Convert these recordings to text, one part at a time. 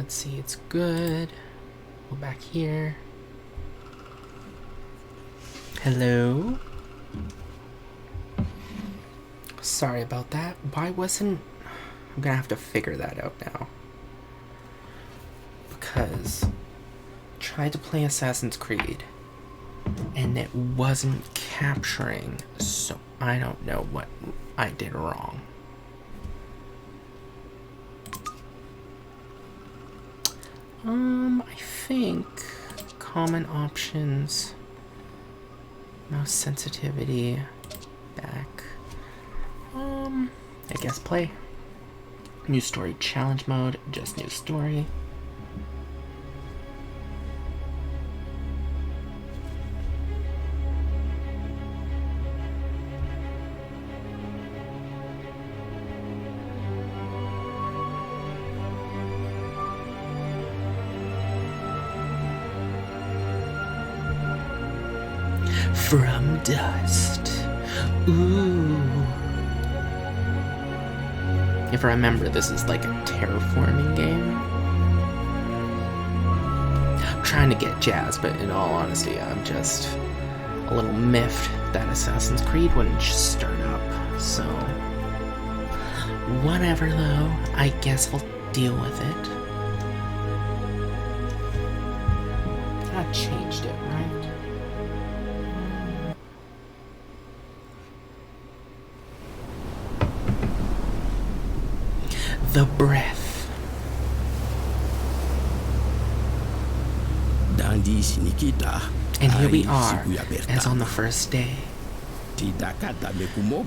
Let's see, it's good. Go back here. Hello? Sorry about that. Why wasn't... I'm gonna have to figure that out now. Because... tried to play Assassin's Creed. And it wasn't capturing, so I don't know what I did wrong. I think common options, mouse sensitivity, back. I guess play. New story challenge mode, just new story. From dust. Ooh. If I remember, this is like a terraforming game. I'm trying to get jazz, but in all honesty, I'm just a little miffed that Assassin's Creed wouldn't just start up. So, whatever though, I guess I'll deal with it. I changed it, right? The breath. And here we are, as on the first day,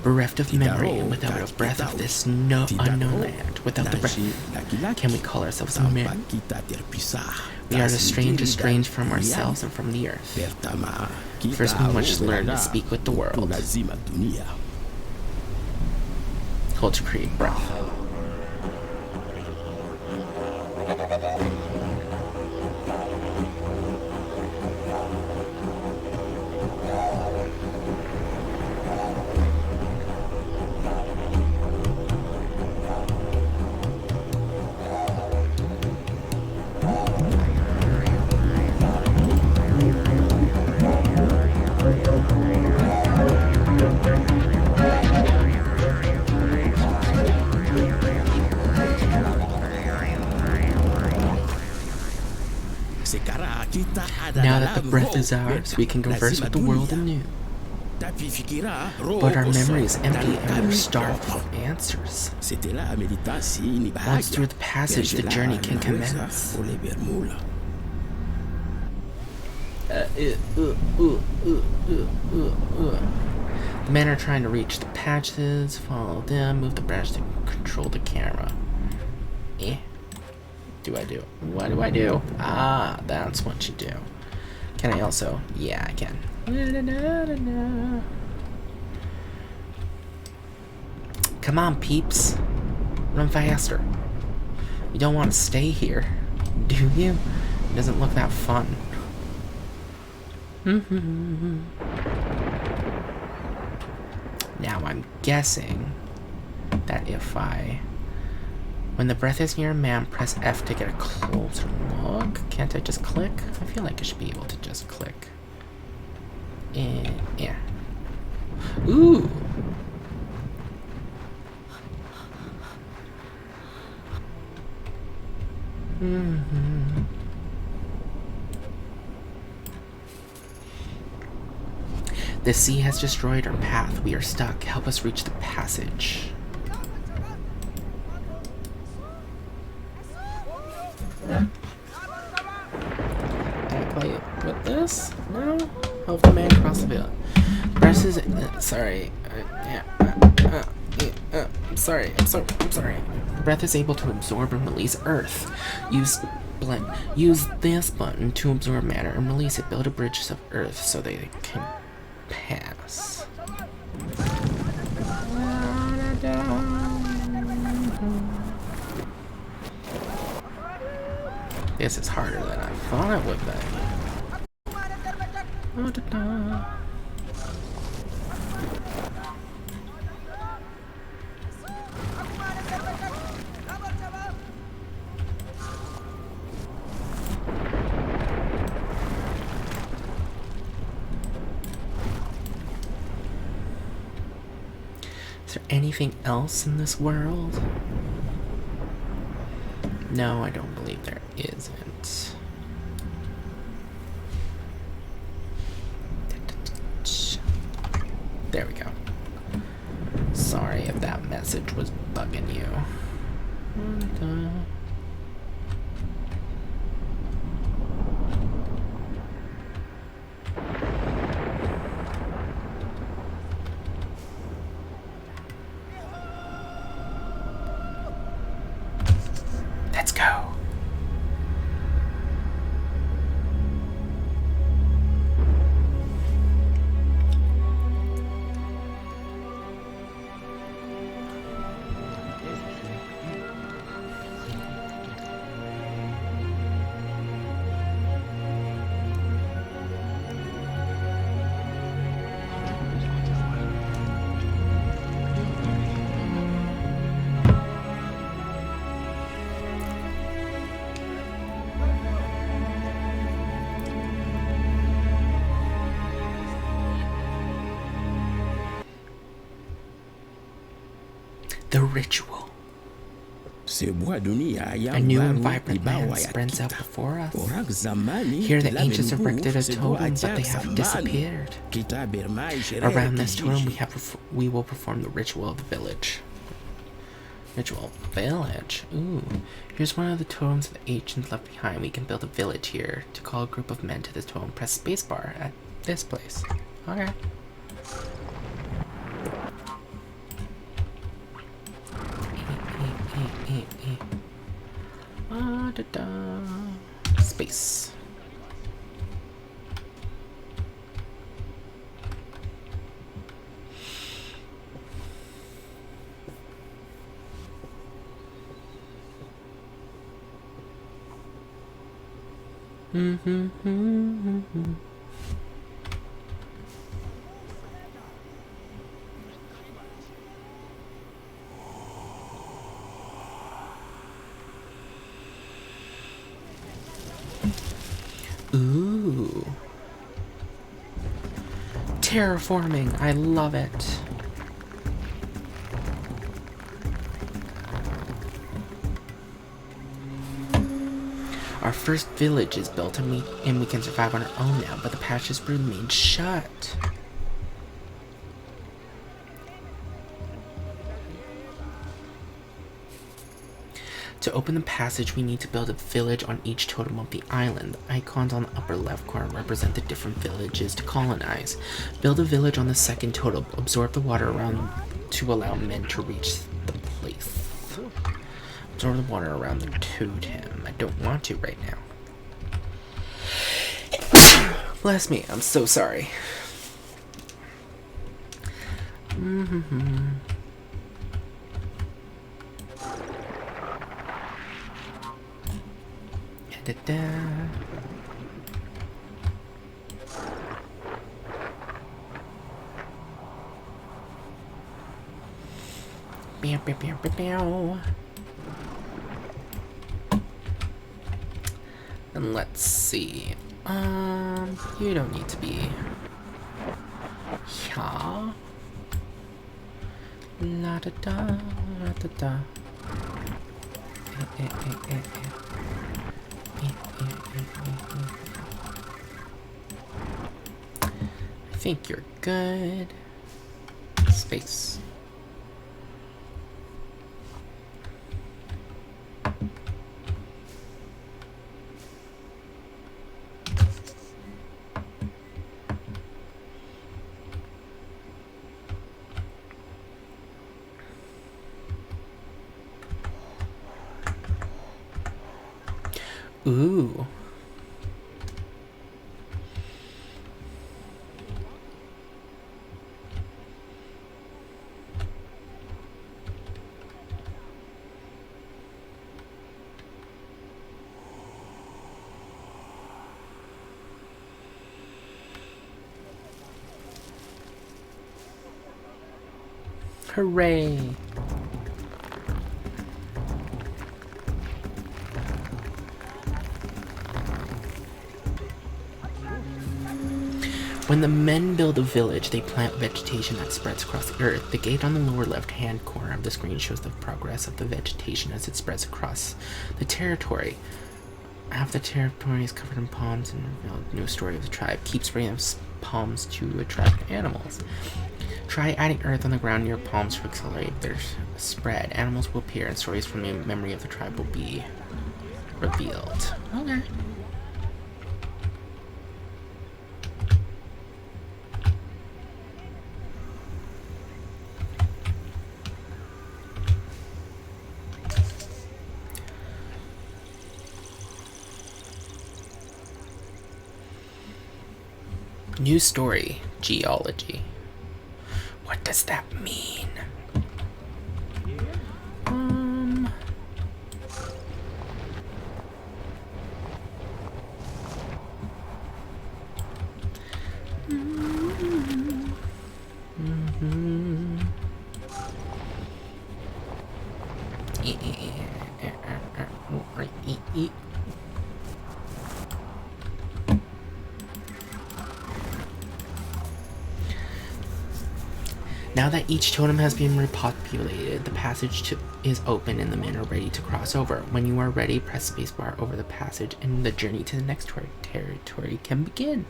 bereft of memory and without a breath of this unknown land. Without the breath, can we call ourselves men? We are estranged from ourselves and from the earth. First we must learn to speak with the world. Hold to create breath. Now that the breath is ours, we can converse with the world anew. But our memory is empty and we're starved for answers. Once through the passage, the journey can commence. The men are trying to reach the patches, follow them, move the branch to control the camera. What do I do? Ah, that's what you do. Can I also? Yeah, I can. Come on, peeps. Run faster. You don't want to stay here, do you? It doesn't look that fun. Now I'm guessing that if when the breath is near a man, press F to get a closer look. Can't I just click? I feel like I should be able to just click. Yeah. Ooh. The sea has destroyed our path. We are stuck. Help us reach the passage. Can I play it with this? No? Help the man cross the field. Breath is... sorry. I'm sorry. Breath is able to absorb and release earth. Use this button to absorb matter and release it. Build a bridge of earth so they can pass. This is harder than I thought it would be. Is there anything else in this world? No, I don't believe there isn't. There we go. Sorry if that message was bugging you. Let's go. The ritual. A new and vibrant land spreads out before us. Here the ancients erected a totem, but they have disappeared. Around this totem we will perform the ritual of the village. Ritual village? Ooh. Here's one of the totems the ancients left behind. We can build a village here. To call a group of men to this totem, press spacebar at this place. Okay. Space. Ooh. Terraforming, I love it. Our first village is built and we can survive on our own now, but the patches remain shut. To open the passage, we need to build a village on each totem of the island. The icons on the upper left corner represent the different villages to colonize. Build a village on the second totem. Absorb the water around to allow men to reach the place. Absorb the water around the totem. I don't want to right now. Bless me, I'm so sorry. And let's see. You don't need to be. Yeah. La da da la da da. I think you're good. Space. Ooh. Hooray. When the men build a village, they plant vegetation that spreads across the earth. The gate on the lower left-hand corner of the screen shows the progress of the vegetation as it spreads across the territory. Half the territory is covered in palms and revealed a new story of the tribe. Keep spreading those palms to attract animals. Try adding earth on the ground near palms to accelerate their spread. Animals will appear and stories from the memory of the tribe will be revealed. Okay. New story, geology. What does that mean? Now that each totem has been repopulated, the passage is open and the men are ready to cross over. When you are ready, press spacebar over the passage and the journey to the next territory can begin.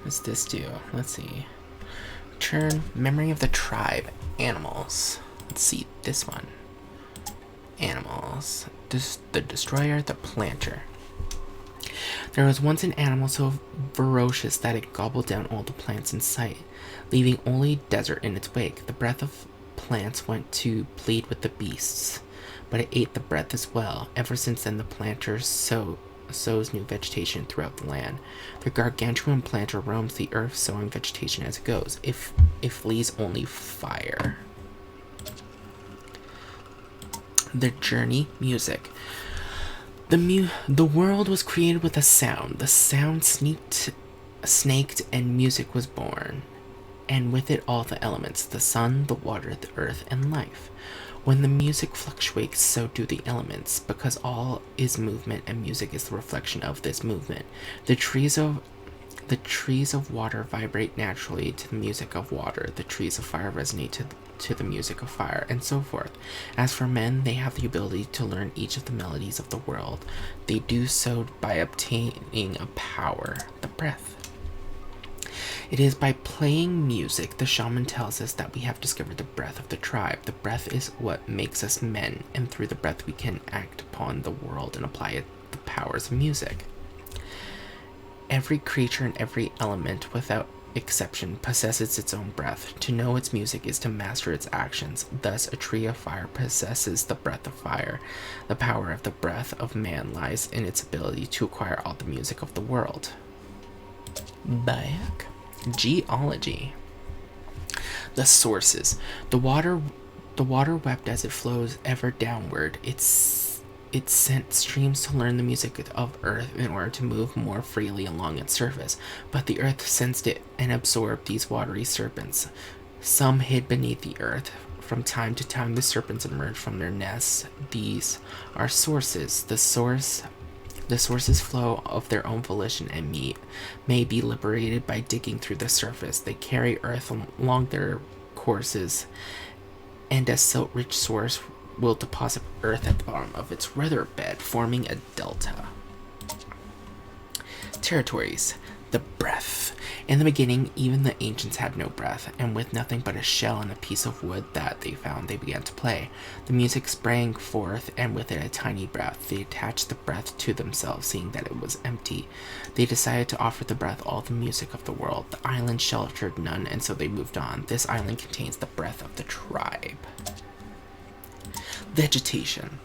What's this do? Let's see. Turn memory of the tribe. Animals. Let's see this one. Animals. The destroyer, the planter. There was once an animal so ferocious that it gobbled down all the plants in sight, leaving only desert in its wake. The breath of plants went to plead with the beasts, but it ate the breath as well. Ever since then, the planter sows new vegetation throughout the land. The gargantuan planter roams the earth, sowing vegetation as it goes. It flees only fire. The journey, music. The world was created with a sound. The sound snaked, and music was born. And with it all the elements, the sun, the water, the earth, and life. When the music fluctuates, so do the elements, because all is movement and music is the reflection of this movement. The trees of water vibrate naturally to the music of water. The trees of fire resonate to the music of fire, and so forth. As for men, they have the ability to learn each of the melodies of the world. They do so by obtaining a power, the breath. It is by playing music, the shaman tells us, that we have discovered the breath of the tribe. The breath is what makes us men, and through the breath we can act upon the world and apply the powers of music. Every creature and every element, without exception, possesses its own breath. To know its music is to master its actions. Thus, a tree of fire possesses the breath of fire. The power of the breath of man lies in its ability to acquire all the music of the world. Back. Geology. The sources. The water wept as it flows ever downward. It sent streams to learn the music of earth in order to move more freely along its surface. But the earth sensed it and absorbed these watery serpents. Some hid beneath the earth. From time to time the serpents emerged from their nests. These are sources. The sources flow of their own volition and may be liberated by digging through the surface. They carry earth along their courses, and a silt-rich source will deposit earth at the bottom of its riverbed, forming a delta. Territories. The breath. In the beginning, even the ancients had no breath, and with nothing but a shell and a piece of wood that they found, they began to play. The music sprang forth, and with it a tiny breath. They attached the breath to themselves, seeing that it was empty. They decided to offer the breath all the music of the world. The island sheltered none, and so they moved on. This island contains the breath of the tribe. Vegetation.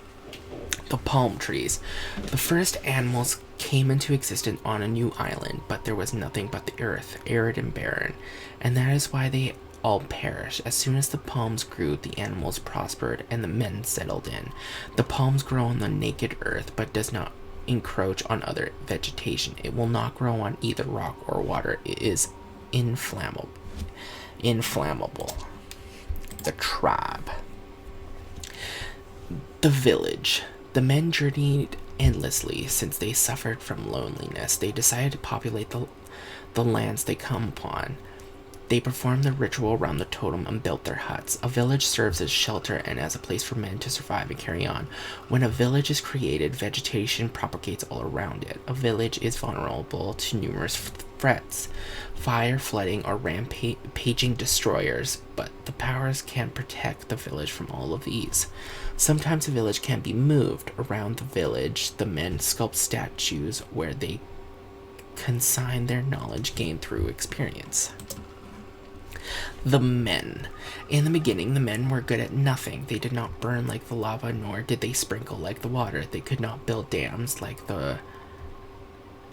The palm trees. The first animals came into existence on a new island, but there was nothing but the earth, arid and barren, and that is why they all perished. As soon as the palms grew, the animals prospered, and the men settled in. The palms grow on the naked earth, but does not encroach on other vegetation. It will not grow on either rock or water. It is inflammable. The tribe. The village. The men journeyed endlessly since they suffered from loneliness. They decided to populate the lands they come upon. They performed the ritual around the totem and built their huts. A village serves as shelter and as a place for men to survive and carry on. When a village is created, vegetation propagates all around it. A village is vulnerable to numerous threats, fire, flooding, or rampaging destroyers, but the powers can protect the village from all of these. Sometimes a village can be moved. Around the village, the men sculpt statues where they consign their knowledge gained through experience. The men. In the beginning, the men were good at nothing. They did not burn like the lava, nor did they sprinkle like the water. They could not build dams like the...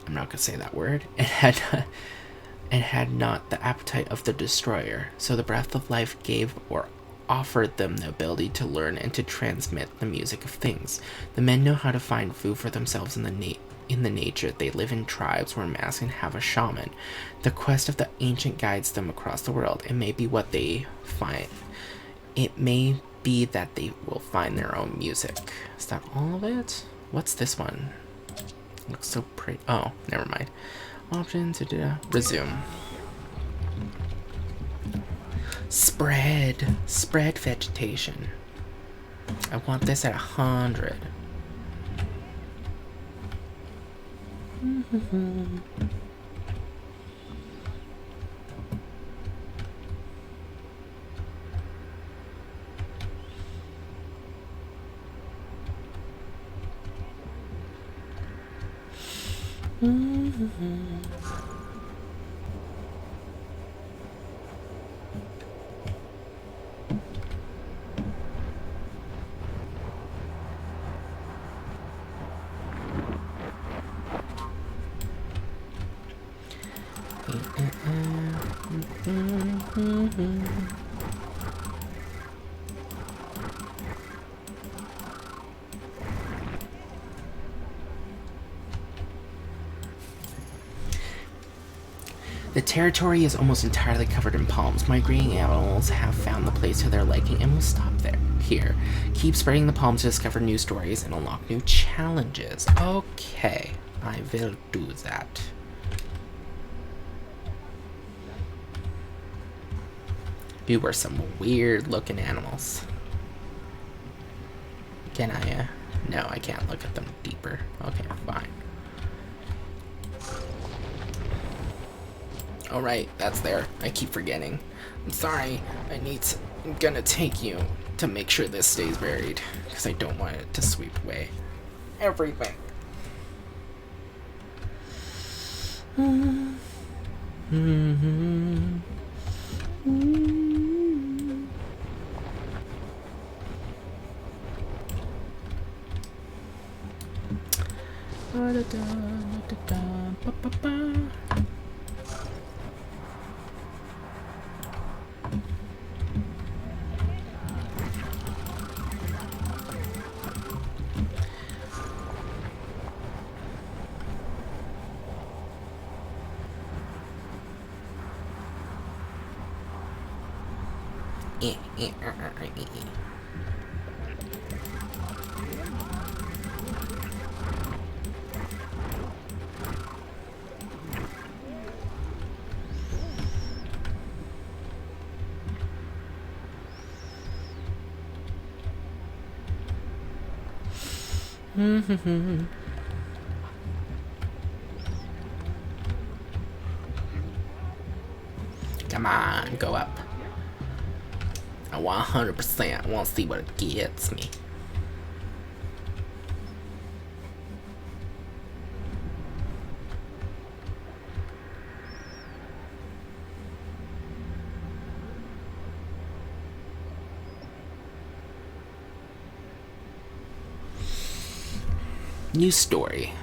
I'm not going to say that word. And had not the appetite of the destroyer. So the breath of life gave or offered them the ability to learn and to transmit the music of things. The men know how to find food for themselves in the nature. They live in tribes where masks and have a shaman. The quest of the ancient guides them across the world. It may be what they find. It may be that they will find their own music. Is that all of it? What's this one? Looks so pretty. Oh, never mind. Options. Resume. Spread vegetation. I want this at 100. The territory is almost entirely covered in palms. Migrating animals have found the place to their liking and will stop here. Keep spreading the palms to discover new stories and unlock new challenges. Okay, I will do that. You were some weird looking animals. Can I, no, I can't look at them deeper. Okay, fine. Alright, that's there. I keep forgetting. I'm sorry. I'm gonna take you to make sure this stays buried, because I don't want it to sweep away everything. Come on, go up. I want 100%. I want to see what it gets me. New story.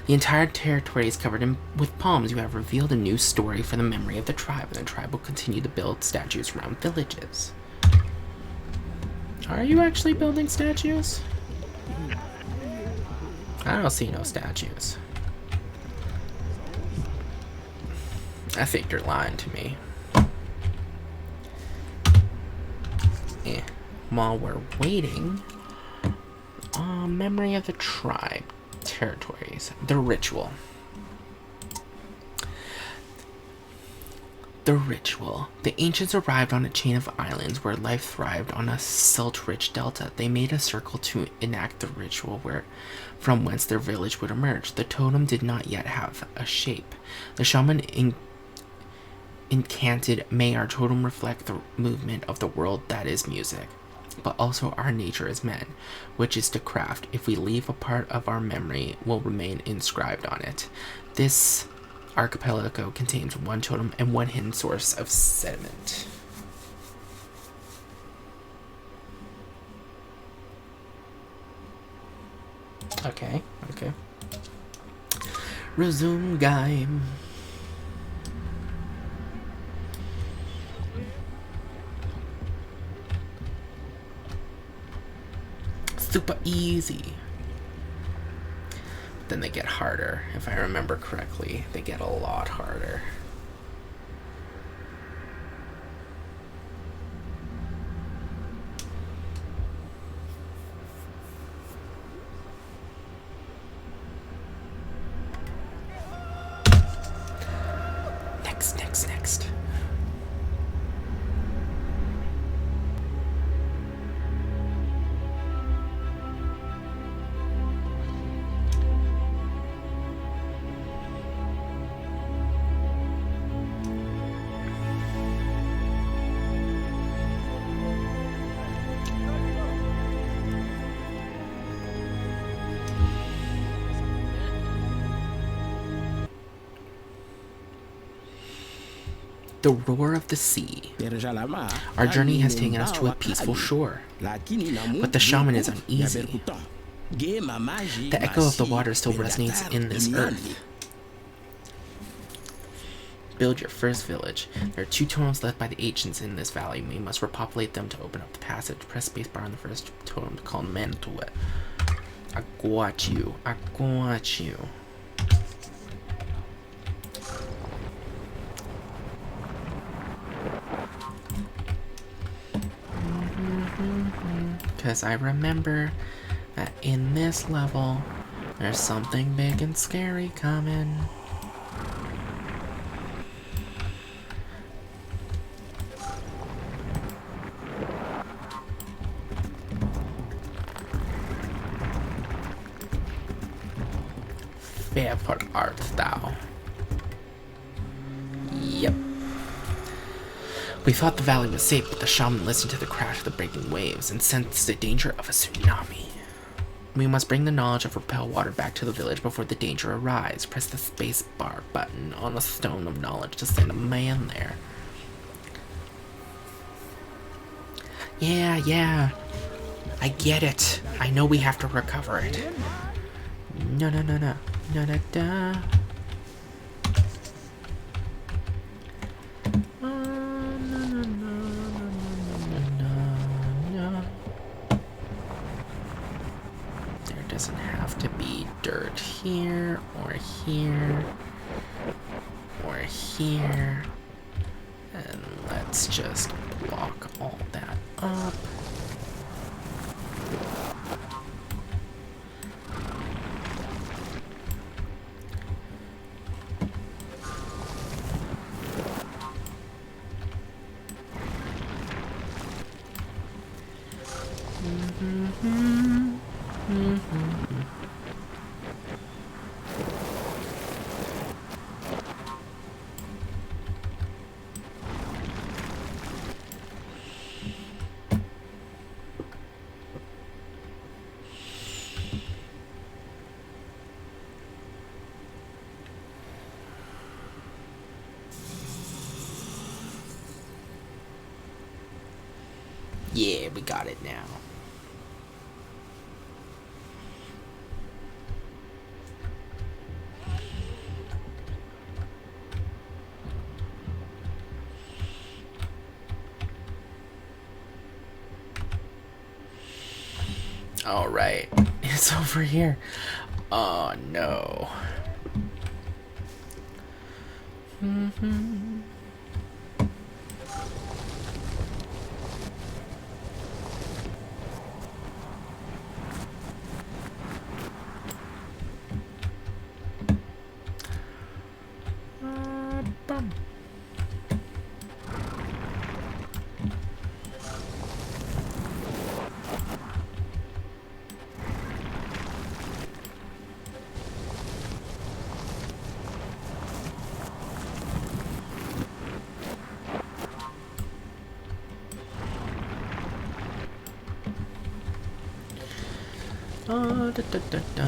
The entire territory is covered with palms. You have revealed a new story for the memory of the tribe, and the tribe will continue to build statues around villages. Are you actually building statues? I don't see no statues. I think you're lying to me. While we're waiting, memory of the tribe. Territories. The ritual. The ritual. The ancients arrived on a chain of islands where life thrived on a silt-rich delta. They made a circle to enact the ritual from whence their village would emerge. The totem did not yet have a shape. The shaman incanted, "May our totem reflect the movement of the world that is music, but also our nature as men, which is to craft. If we leave a part of our memory, will remain inscribed on it." This archipelago contains one totem and one hidden source of sediment. Okay. Resume game. Super easy. Then they get harder. If I remember correctly, they get a lot harder. Next. The roar of the sea. Our journey has taken us to a peaceful shore, but the shaman is uneasy. The echo of the water still resonates in this earth. Build your first village. There are 2 totems left by the ancients in this valley. We must repopulate them to open up the passage. Press spacebar on the first totem to call men to it. I got you. Because I remember that in this level, there's something big and scary coming. Fearful art thou. Yep. We thought the valley was safe, but the shaman listened to the crash of the breaking waves and sensed the danger of a tsunami. We must bring the knowledge of repel water back to the village before the danger arrives. Press the space bar button on the stone of knowledge to send a man there. Yeah. I get it. I know we have to recover it. No. There doesn't have to be dirt here or here or here. And let's just block all that up. Yeah, we got it now. Alright, it's over here. Oh no. Bum. Da, da, da, da.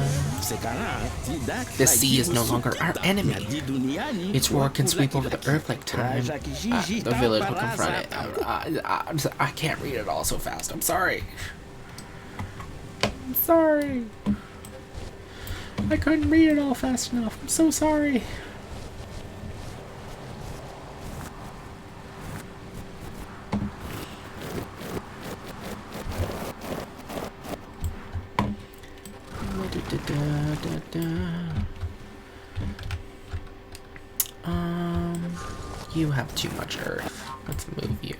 The sea is no longer our enemy. Its roar can sweep over the earth like time. The village will confront it. I can't read it all so fast. I'm sorry. I'm sorry. I couldn't read it all fast enough. I'm so sorry. You have too much earth. Let's move you.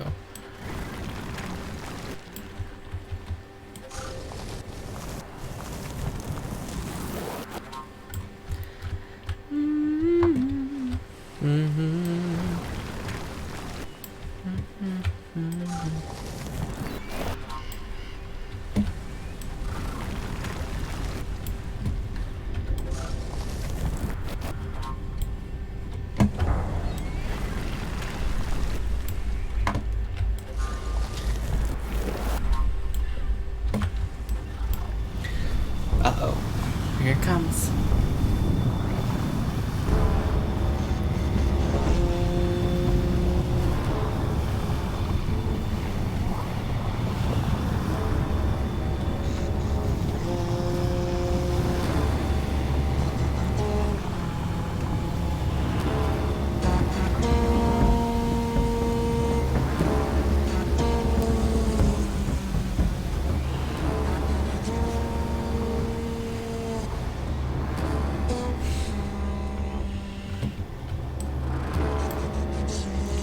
Uh-oh. Here it comes.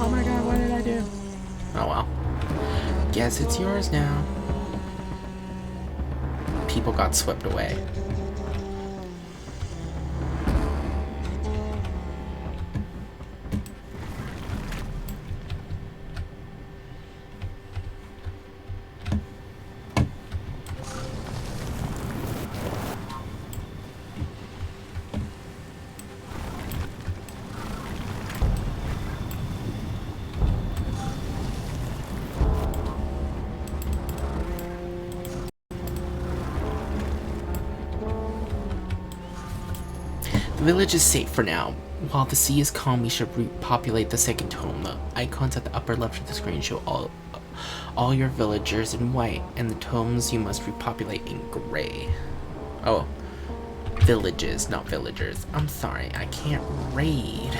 Oh my god, what did I do? Oh well. Guess it's yours now. People got swept away. The village is safe for now. While the sea is calm, we should repopulate the second tome. The icons at the upper left of the screen show all your villagers in white, and the tomes you must repopulate in gray. Oh, villages, not villagers. I'm sorry, I can't raid.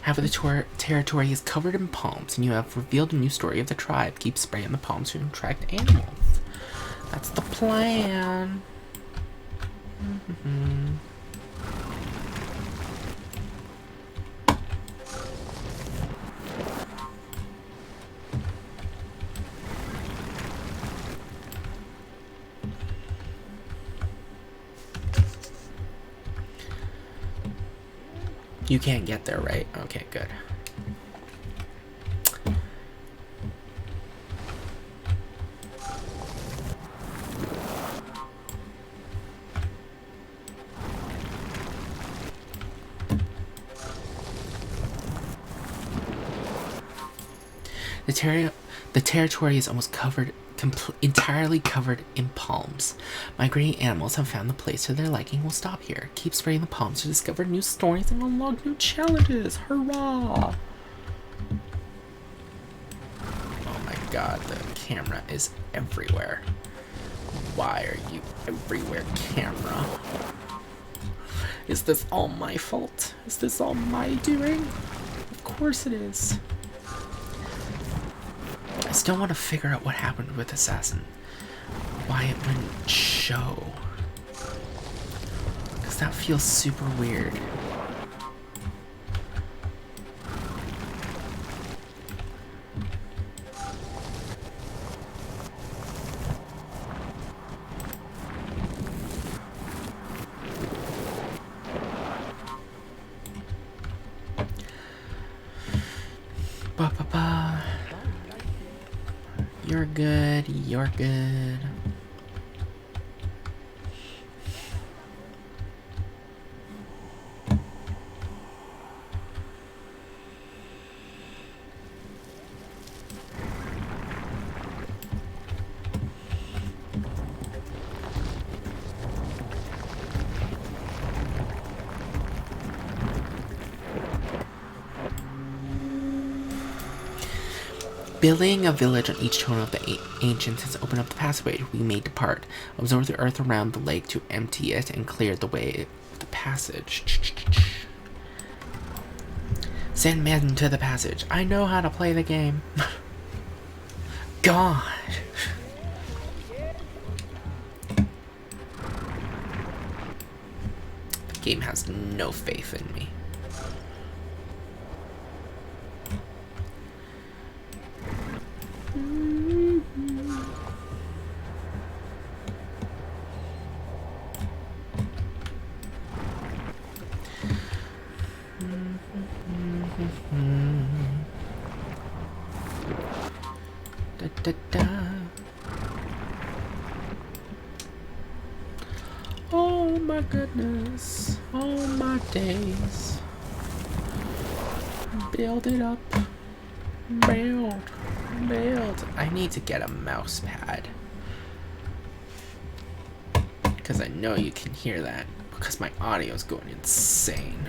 Half of the territory is covered in palms, and you have revealed a new story of the tribe. Keep spraying the palms to attract animals. That's the plan. You can't get there, right? Okay, good. The territory is almost entirely covered in palms. Migrating animals have found the place to their liking will stop here. Keep spraying the palms to discover new stories and unlock new challenges. Hurrah! Oh my god, the camera is everywhere. Why are you everywhere, camera? Is this all my fault? Is this all my doing? Of course it is. I still want to figure out what happened with Assassin. Why it wouldn't show. Because that feels super weird. Ba-ba-ba. You're good, you're good. Building a village on each tone of the ancients has opened up the passageway. We may depart. Absorb the earth around the lake to empty it and clear the way of the passage. Send men to the passage. I know how to play the game. God. The game has no faith in me. Oh my goodness, oh my days. Build it up. Build. I need to get a mouse pad. Because I know you can hear that. Because my audio is going insane.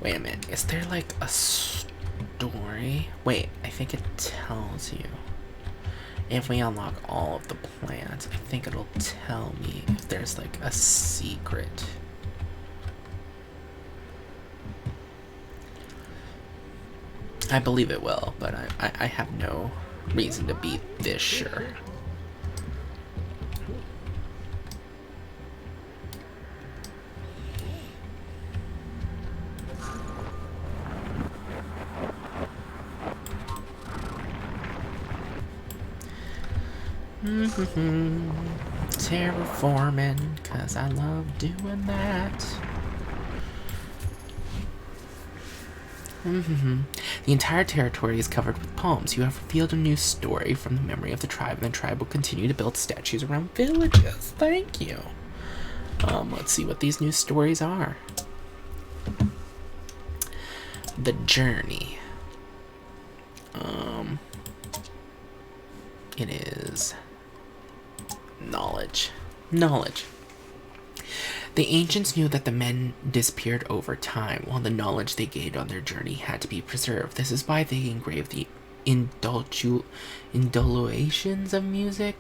Wait a minute, is there like a story? Wait, I think it tells you. If we unlock all of the plans, I think it'll tell me if there's like a secret. I believe it will, but I have no reason to be this sure. Terraforming, cause I love doing that. The entire territory is covered with palms. You have revealed a new story from the memory of the tribe, and the tribe will continue to build statues around villages. Thank you. Let's see what these new stories are. The journey. It is knowledge. The ancients knew that the men disappeared over time, while the knowledge they gained on their journey had to be preserved. This is why they engraved the indulations of music.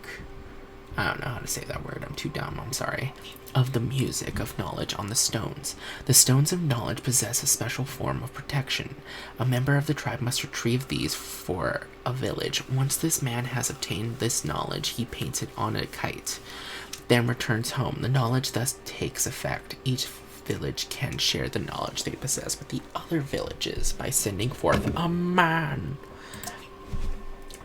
I don't know how to say that word. I'm too dumb. I'm sorry. Of the music of knowledge on the stones. The stones of knowledge possess a special form of protection. A member of the tribe must retrieve these for a village. Once this man has obtained this knowledge, he paints it on a kite, then returns home. The knowledge thus takes effect. Each village can share the knowledge they possess with the other villages by sending forth a man.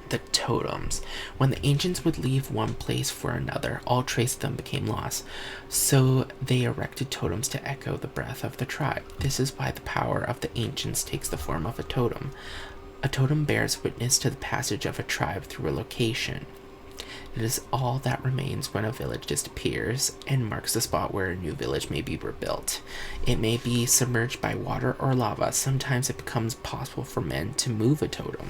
The totems. When the ancients would leave one place for another, all trace of them became lost. So they erected totems to echo the breath of the tribe. This is why the power of the ancients takes the form of a totem. A totem bears witness to the passage of a tribe through a location. It is all that remains when a village disappears and marks the spot where a new village may be rebuilt. It may be submerged by water or lava. Sometimes it becomes possible for men to move a totem.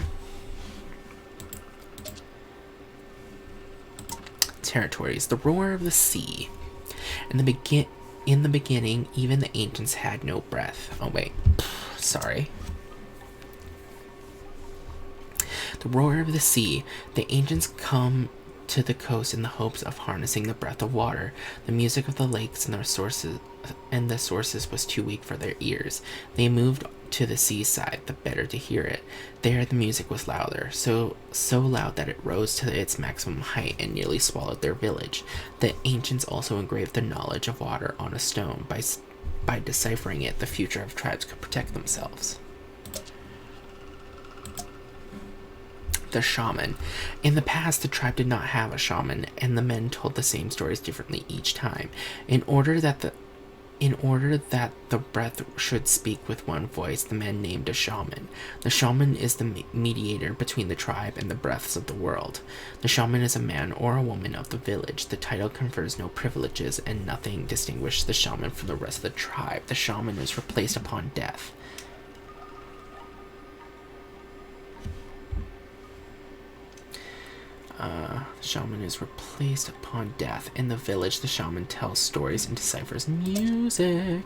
Territories. The roar of the sea. In the beginning, even the ancients had no breath. Oh wait, sorry. The roar of the sea. The ancients come to the coast in the hopes of harnessing the breath of water. The music of the lakes and the sources was too weak for their ears. They moved to the seaside, the better to hear it. There the music was louder, so loud that it rose to its maximum height and nearly swallowed their village. The ancients also engraved the knowledge of water on a stone. By deciphering it, the future of tribes could protect themselves. The shaman. In the past, the tribe did not have a shaman, and the men told the same stories differently each time. In order that the breath should speak with one voice, the men named a shaman. The shaman is the mediator between the tribe and the breaths of the world. The shaman is a man or a woman of the village. The title confers no privileges, and nothing distinguishes the shaman from the rest of the tribe. The shaman is replaced upon death. Shaman is replaced upon death. In the village, the shaman tells stories and deciphers music.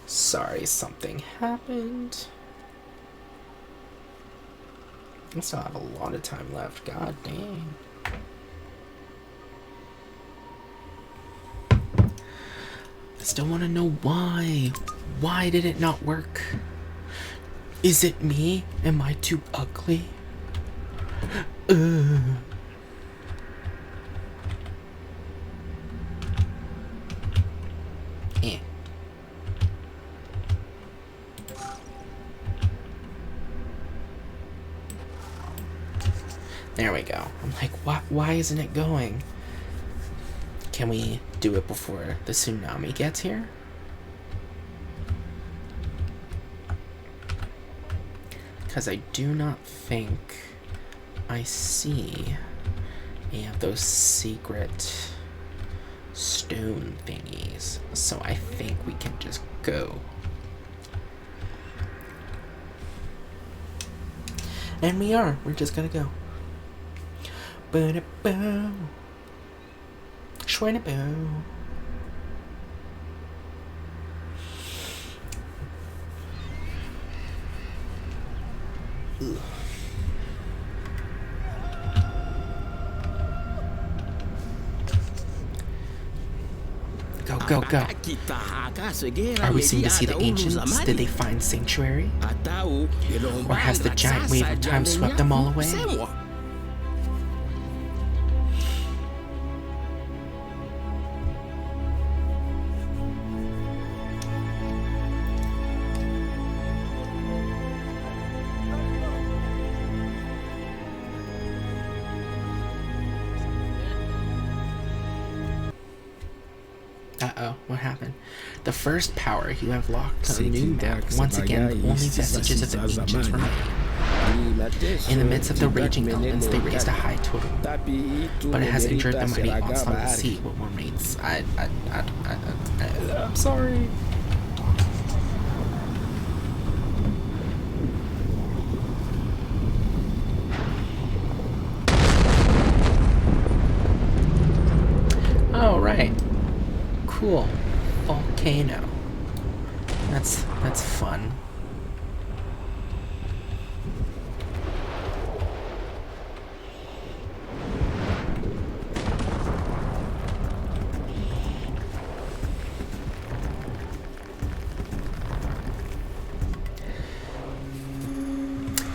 Sorry, something happened. I still have a lot of time left. God dang. I still want to know why. Why did it not work? Is it me? Am I too ugly? There we go. I'm like, why isn't it going? Can we do it before the tsunami gets here? Because I do not think I see any of those secret stone thingies. So I think we can just go. And we are. We're just gonna go. Ba-da-boo. Shwina-boo. Ugh. Go, go. Are we soon to see the ancients? Did they find sanctuary? Or has the giant wave of time swept them all away? Uh-oh, what happened? The first power, you have locked a new map. Once again, only vestiges of the ancients remain. In the midst of the raging elements, they raised a high totem, but it has endured the mighty onslaught of the sea. What remains? I'm sorry. Oh, right. Cool. Volcano. That's fun.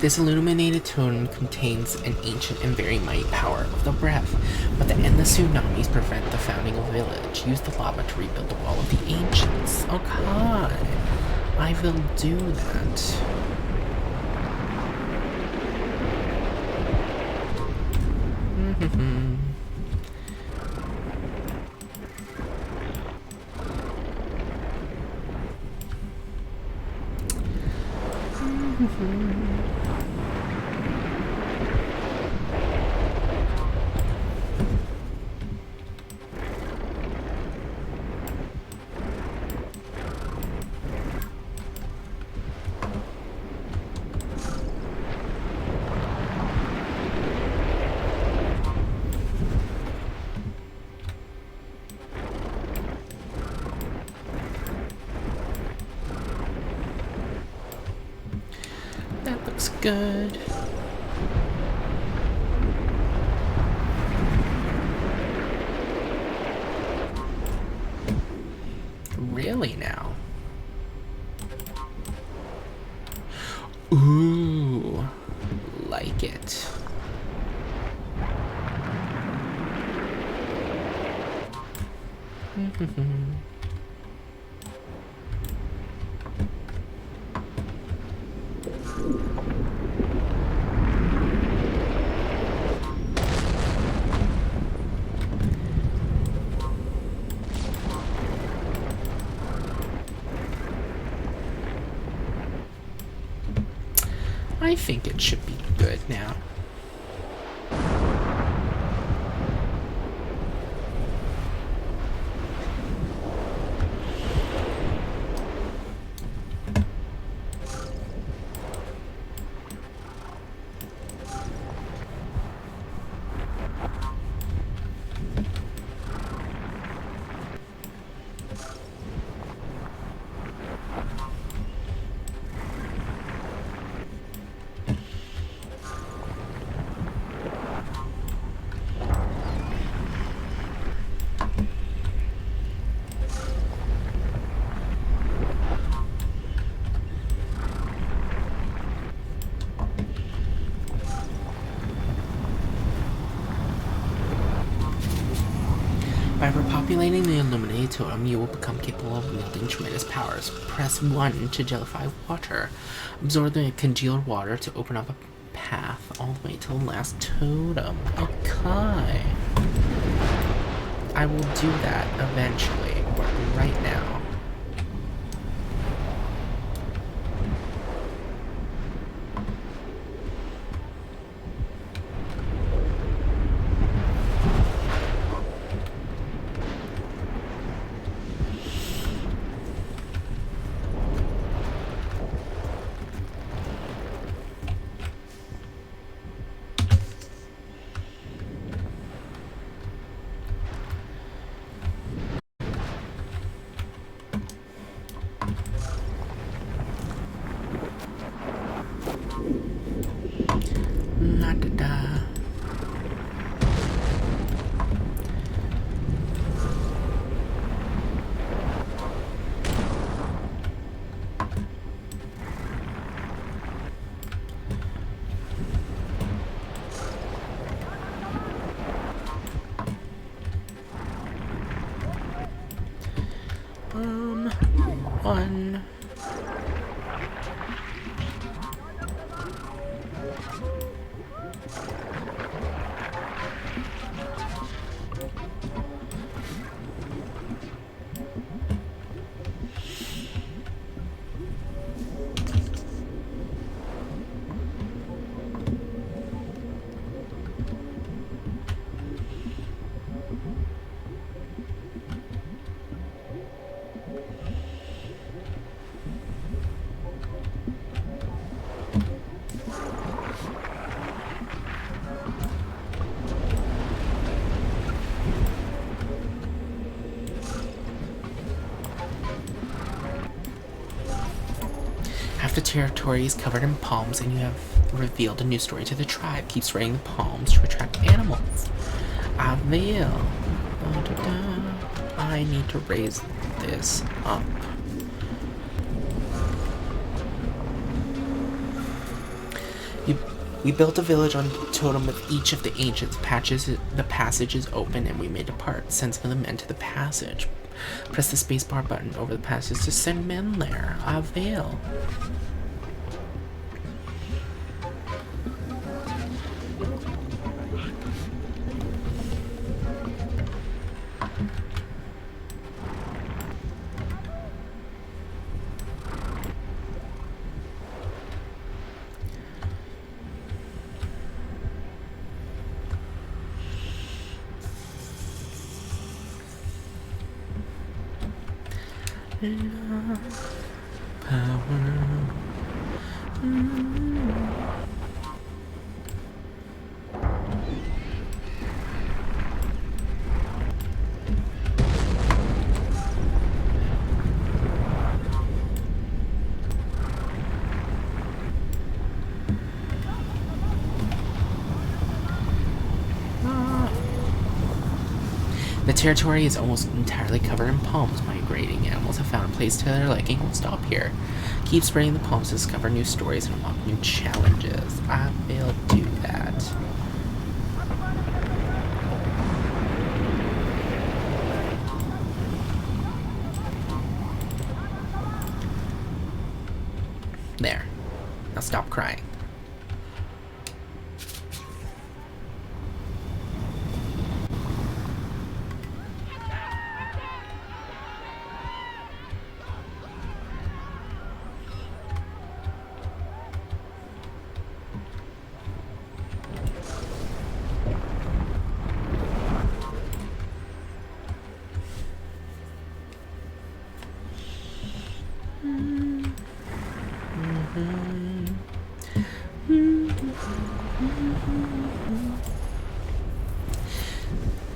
This illuminated totem contains an ancient and very mighty power of the breath, but the endless tsunamis prevent the founding of a village. Use the lava to rebuild the wall of the ancients. Okay, I will do that. That looks good. Really now? Ooh, like it. I think it should be good now. By repopulating the illuminated totem, you will become capable of wielding tremendous powers. Press 1 to gellify water. Absorb the congealed water to open up a path all the way to the last totem. Okay. I will do that eventually, but right now. La-da-da. One. Half the territory is covered in palms, and you have revealed a new story to the tribe. Keep spraying the palms to attract animals. I will. I need to raise this up. We built a village on totem with each of the ancients. The passage is open and we may depart. Send some of the men to the passage. Press the spacebar button over the passage to send men there. Avail. The territory is almost entirely covered in palms. Migrating animals have found a place to their liking and will stop here. Keep spreading the palms to discover new stories and unlock new challenges. I will do that. There. Now stop crying.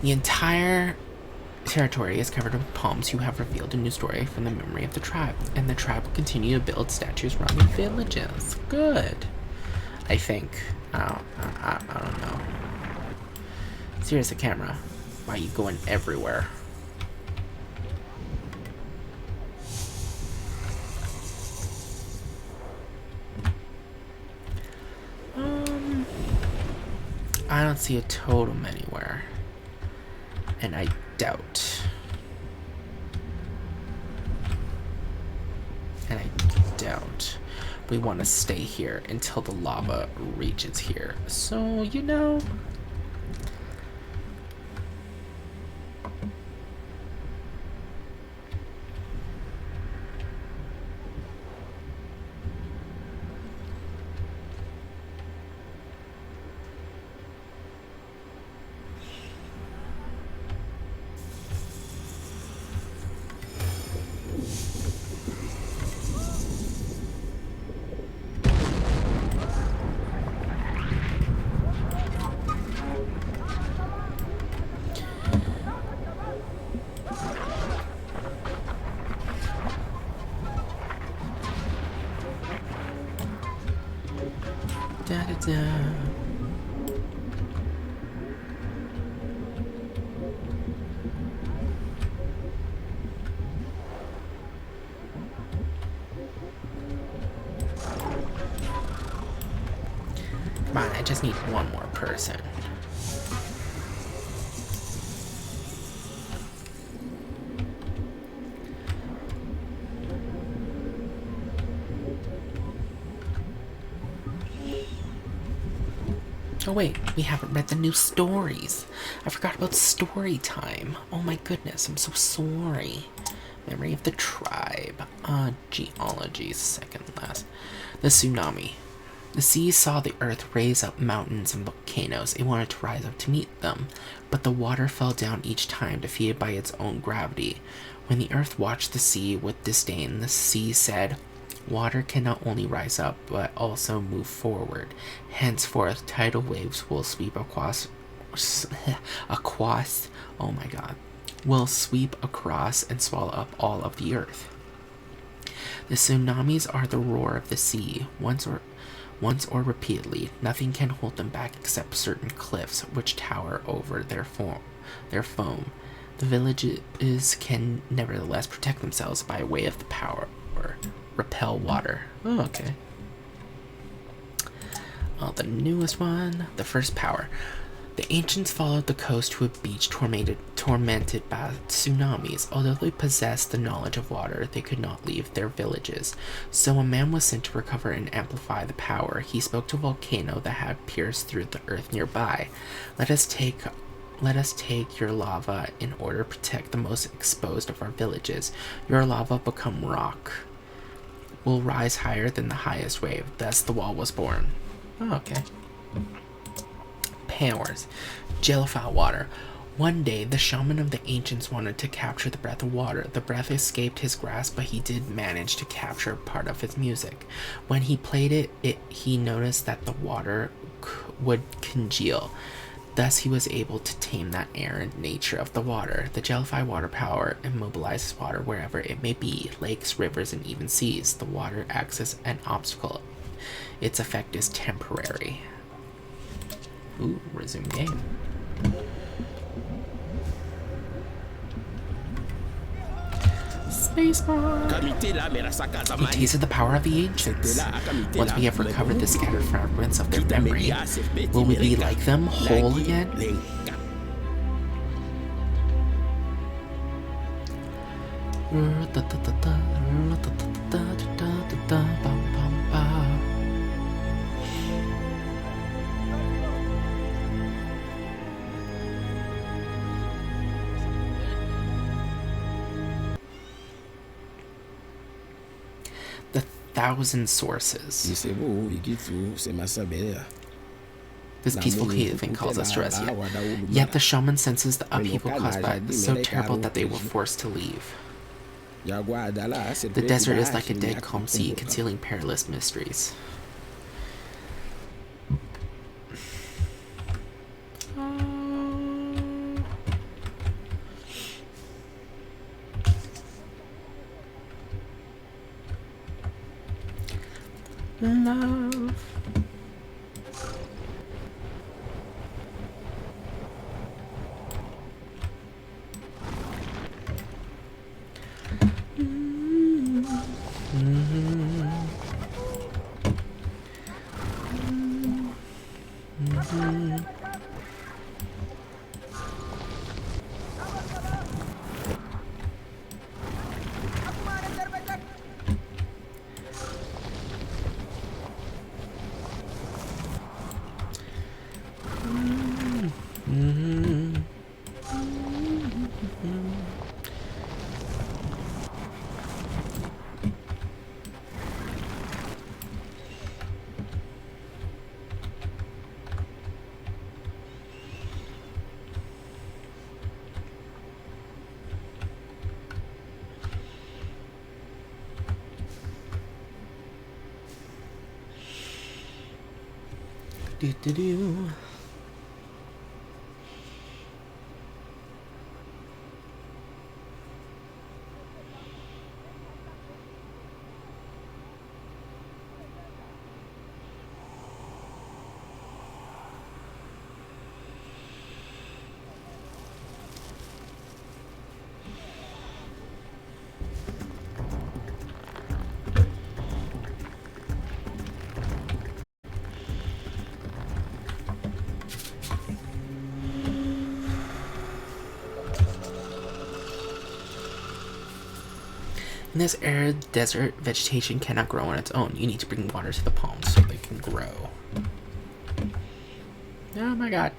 The entire territory is covered in palms. You have revealed a new story from the memory of the tribe, and the tribe will continue to build statues around the villages. Good. I think. I don't know. Serious, the camera. Why are you going everywhere? I don't see a totem anywhere. And I doubt. We want to stay here until the lava reaches here. So, you know. Come on, I just need one more person. Oh wait, we haven't read the new stories. I forgot about story time. Oh my goodness, I'm so sorry. Memory of the tribe. Geology, second last. The tsunami. The sea saw the earth raise up mountains and volcanoes. It wanted to rise up to meet them, but the water fell down each time, defeated by its own gravity. When the earth watched the sea with disdain, the sea said, "Water can not only rise up, but also move forward. Henceforth, tidal waves will sweep across and swallow up all of the earth. The tsunamis are the roar of the sea. Once or repeatedly, nothing can hold them back except certain cliffs which tower over their foam. The villages can nevertheless protect themselves by way of the power or repel water." Oh, okay. Oh, the newest one. The first power. The ancients followed the coast to a beach tormented by tsunamis. Although they possessed the knowledge of water, they could not leave their villages. So a man was sent to recover and amplify the power. He spoke to a volcano that had pierced through the earth nearby. Let us take your lava in order to protect the most exposed of our villages. Your lava become rock. Will rise higher than the highest wave. Thus the wall was born. Oh, okay. Powers. Jellyfy water. One day, the shaman of the ancients wanted to capture the breath of water. The breath escaped his grasp, but he did manage to capture part of its music. When he played it, he noticed that the water would congeal. Thus, he was able to tame that errant nature of the water. The Jellyfy water power immobilizes water wherever it may be, lakes, rivers, and even seas. The water acts as an obstacle. Its effect is temporary. Ooh, resume game. Spacebar! We tasted the power of the ancients. Once we have recovered the scattered fragments of their memory, will we be like them, whole again? The thousand sources. This peaceful caving calls us to rescue. Yet the shaman senses the upheaval caused by it so terrible that they were forced to leave. The desert is like a dead calm sea, concealing perilous mysteries. Love. Do. In this arid desert, vegetation cannot grow on its own. You need to bring water to the palms so they can grow. Oh my god.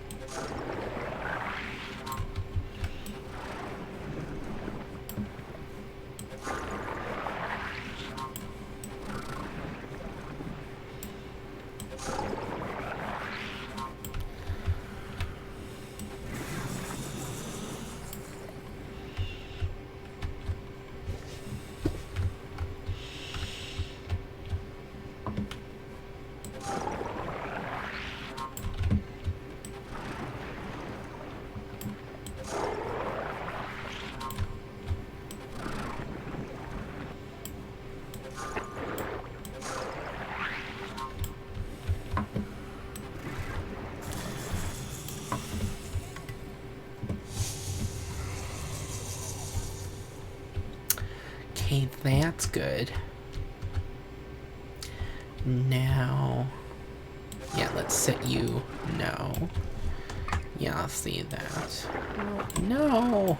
Okay, that's good. Now, Yeah, let's set you no. Yeah, I'll see that. No!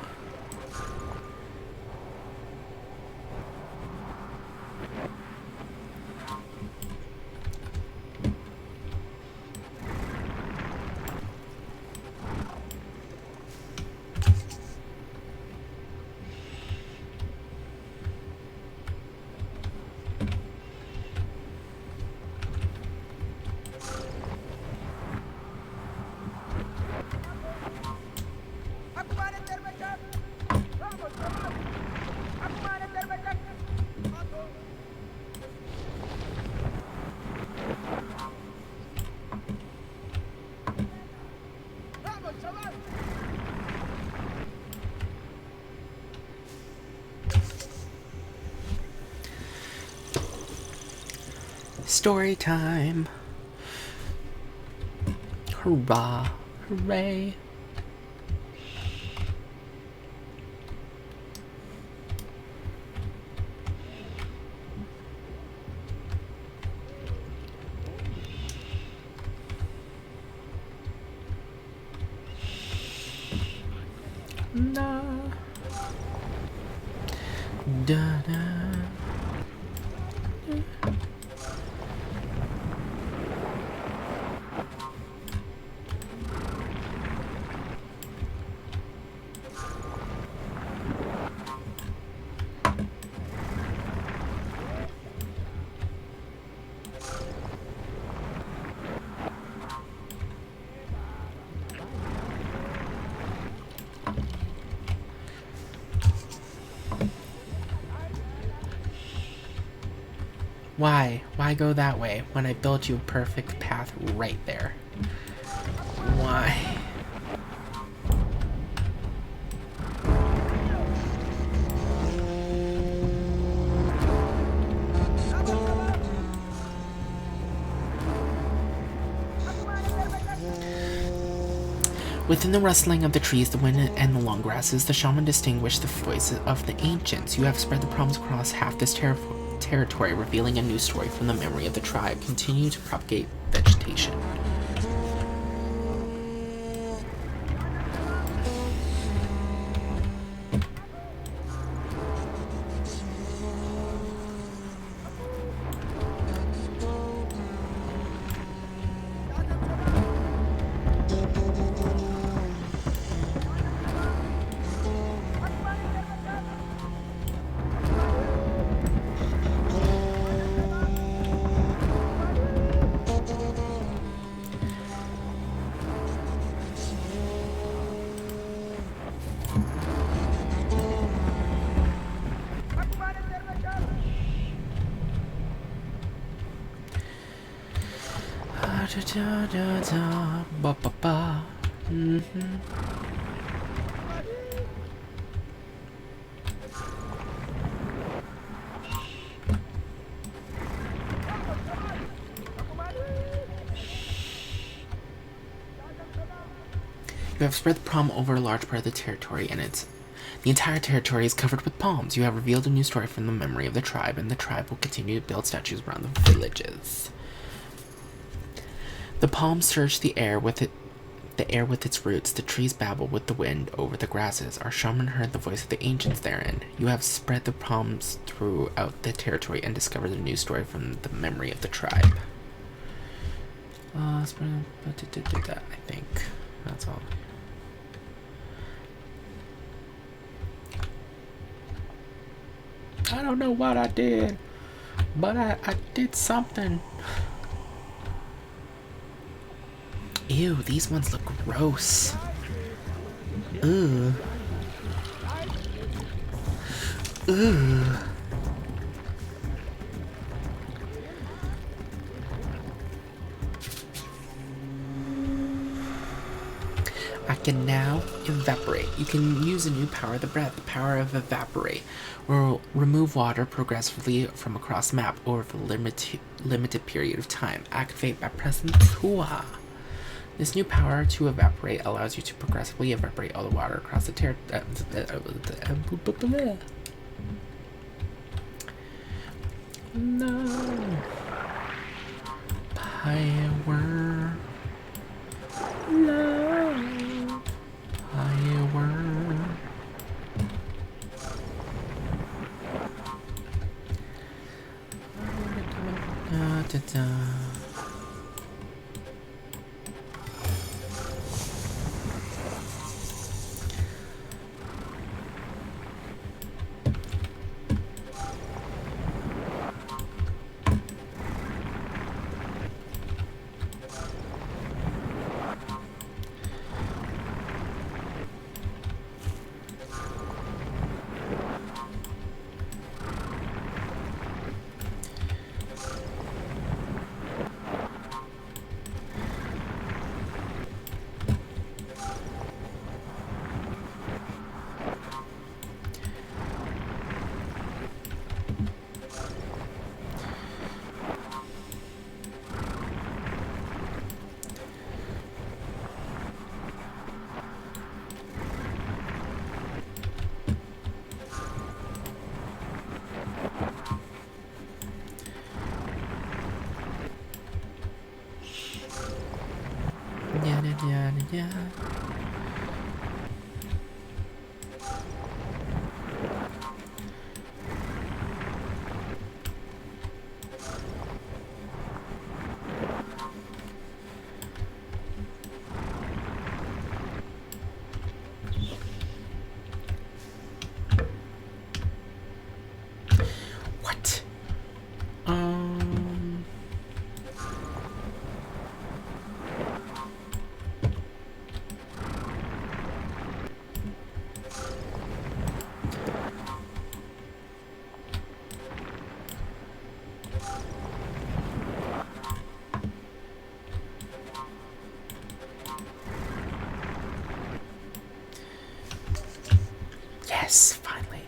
Story time. Hurrah. Hooray. Da da da. Why? Why go that way when I built you a perfect path right there? Why? Within the rustling of the trees, the wind, and the long grasses, the shaman distinguished the voices of the ancients. You have spread the proms across half this territory, revealing a new story from the memory of the tribe. Continue to propagate vegetation. Da da da ba ba ba. You have spread the palm over a large part of the territory, and the entire territory is covered with palms. You have revealed a new story from the memory of the tribe, and the tribe will continue to build statues around the villages. The palms surge the air with its roots. The trees babble with the wind over the grasses. Our shaman heard the voice of the ancients therein. You have spread the palms throughout the territory and discovered a new story from the memory of the tribe. I think that's all. I don't know what I did, but I did something. Ew, these ones look gross. Ugh. Ugh. I can now evaporate. You can use a new power of the breath, the power of evaporate. Will remove water progressively from across the map over a limited period of time. Activate by pressing Tua. This new power to evaporate allows you to progressively evaporate all the water across the No. Power. Da, da. Yada, yada, yada. What? Yes, finally.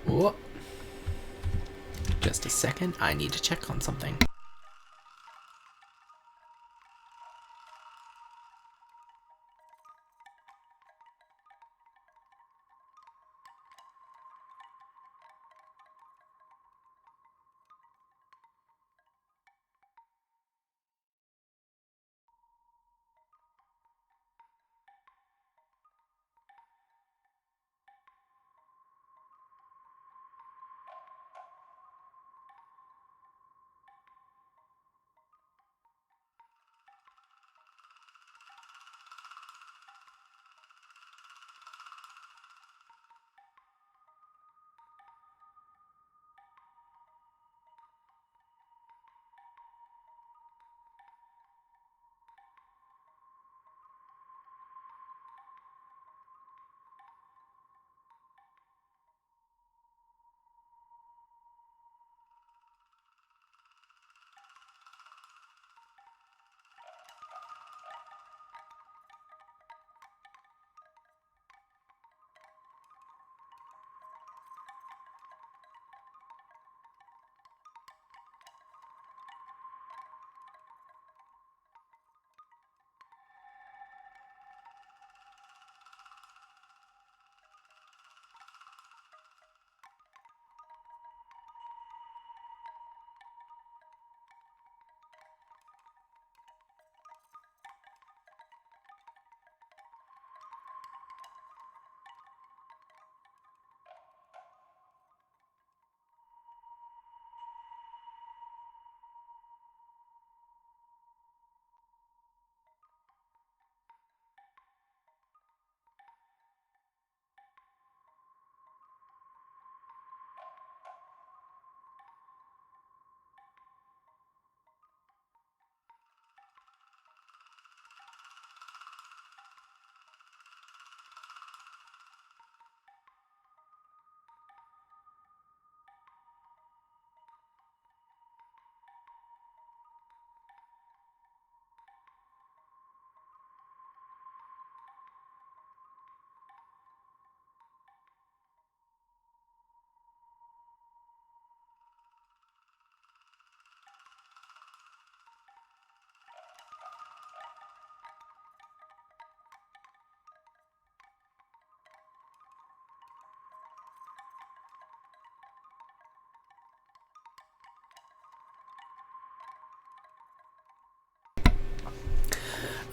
Whoa. Just a second, I need to check on something.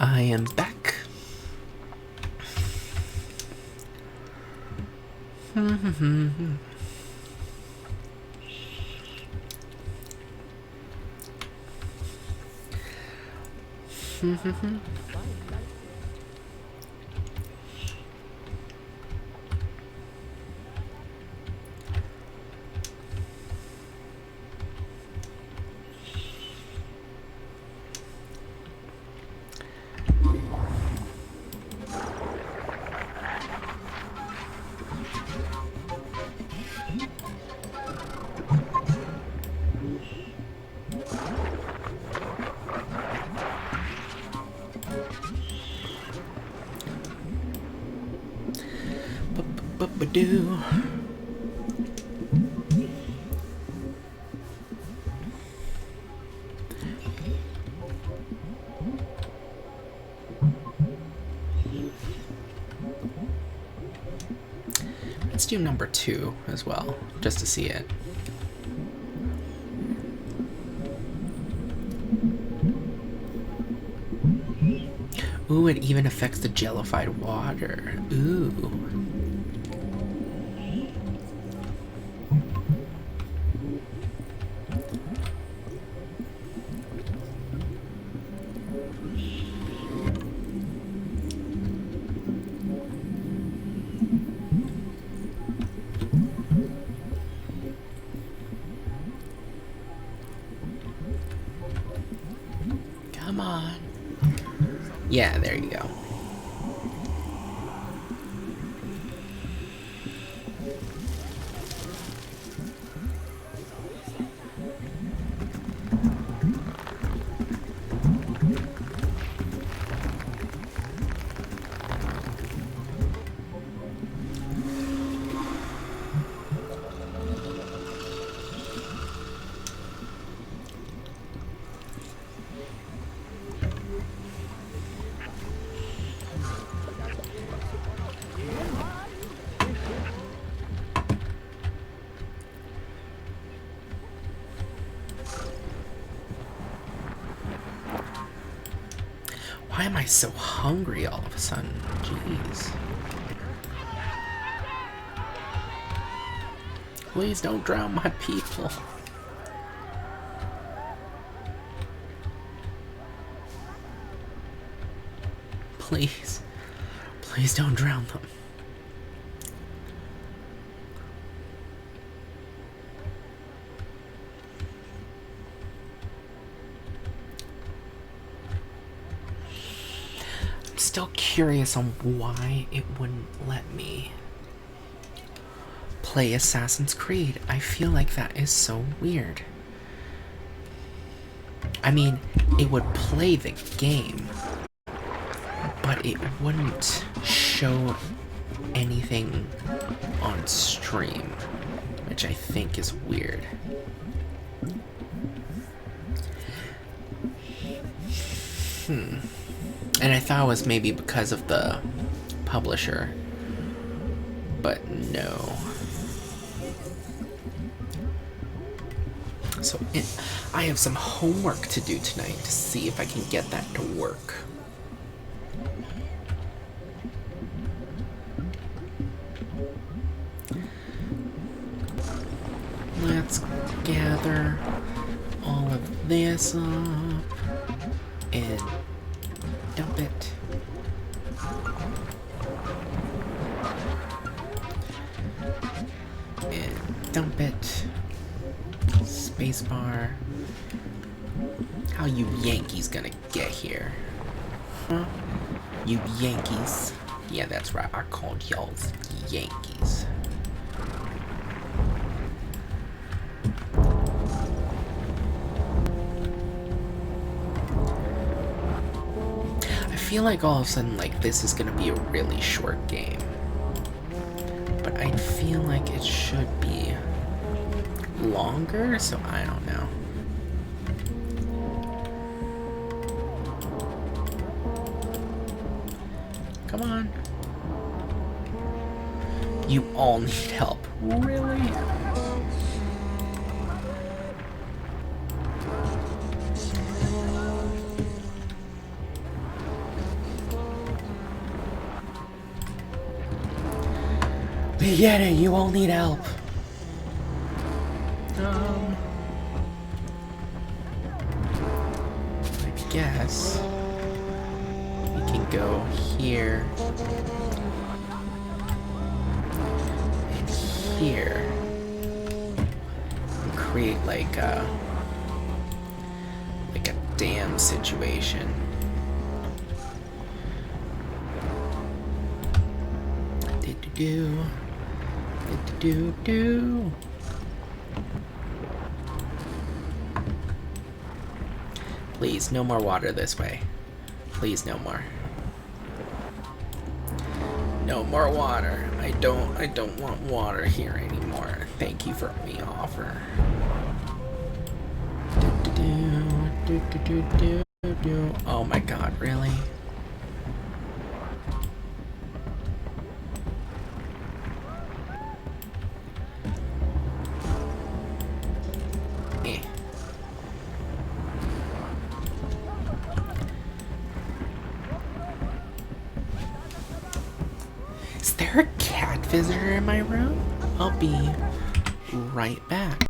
I am back. Do. Let's do number 2 as well, just to see it. Ooh, it even affects the jellified water. Ooh. Come on. Yeah, there you go. Why am I so hungry all of a sudden? Jeez. Please don't drown my people. Please. Please don't drown them. Still curious on why it wouldn't let me play Assassin's Creed. I feel like that is so weird. I mean, it would play the game, but it wouldn't show anything on stream, which I think is weird. And I thought it was maybe because of the publisher, but no. So I have some homework to do tonight to see if I can get that to work. Let's gather all of this up and dump it. And dump it. Spacebar. How you Yankees gonna get here? Huh? You Yankees. Yeah, that's right. I called y'all's Yankees. I feel like all of a sudden, like, this is gonna be a really short game. But I feel like it should be longer, so I don't know. Come on. You all need help. Really? I get it, you all need help. I guess we can go here and here and create like a dam situation. Do. Please, no more water this way. Please, no more. No more water. I don't want water here anymore. Thank you for the offer. Oh my god, really? Is there a cat visitor in my room? I'll be right back.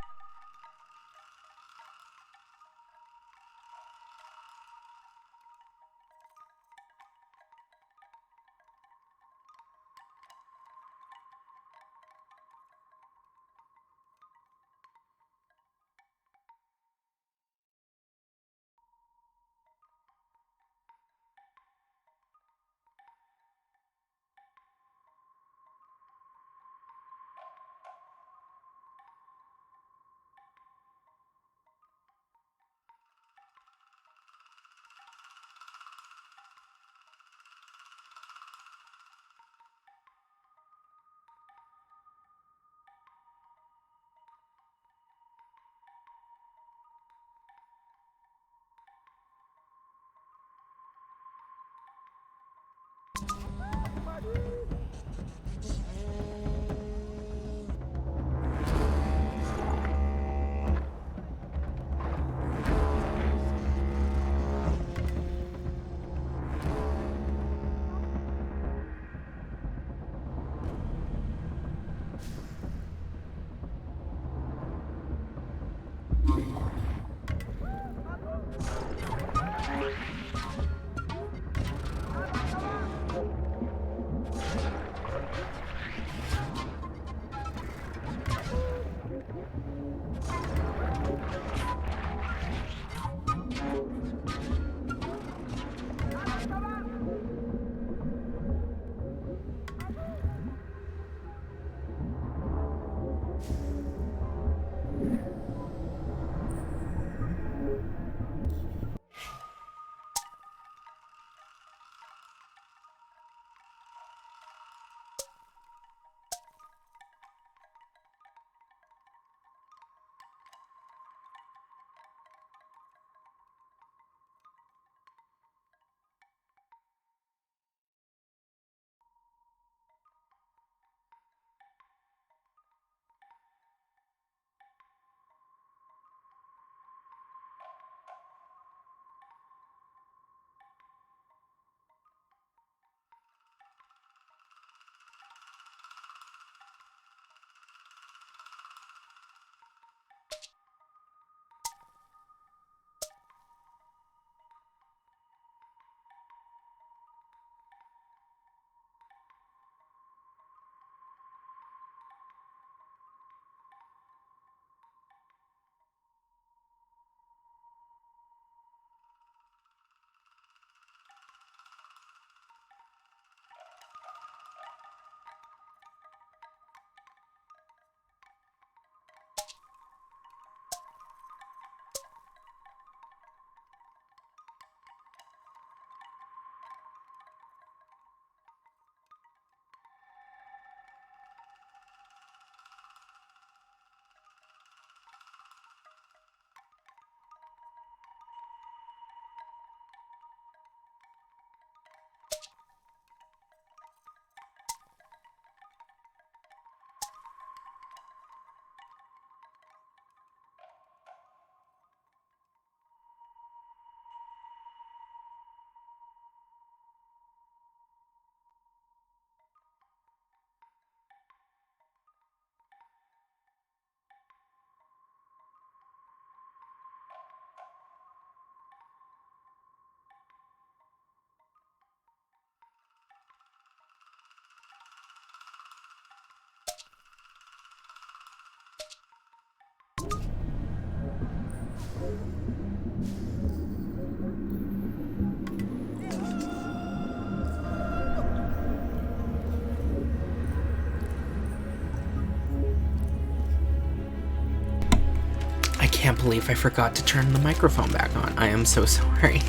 can't believe I forgot to turn the microphone back on. I am so sorry.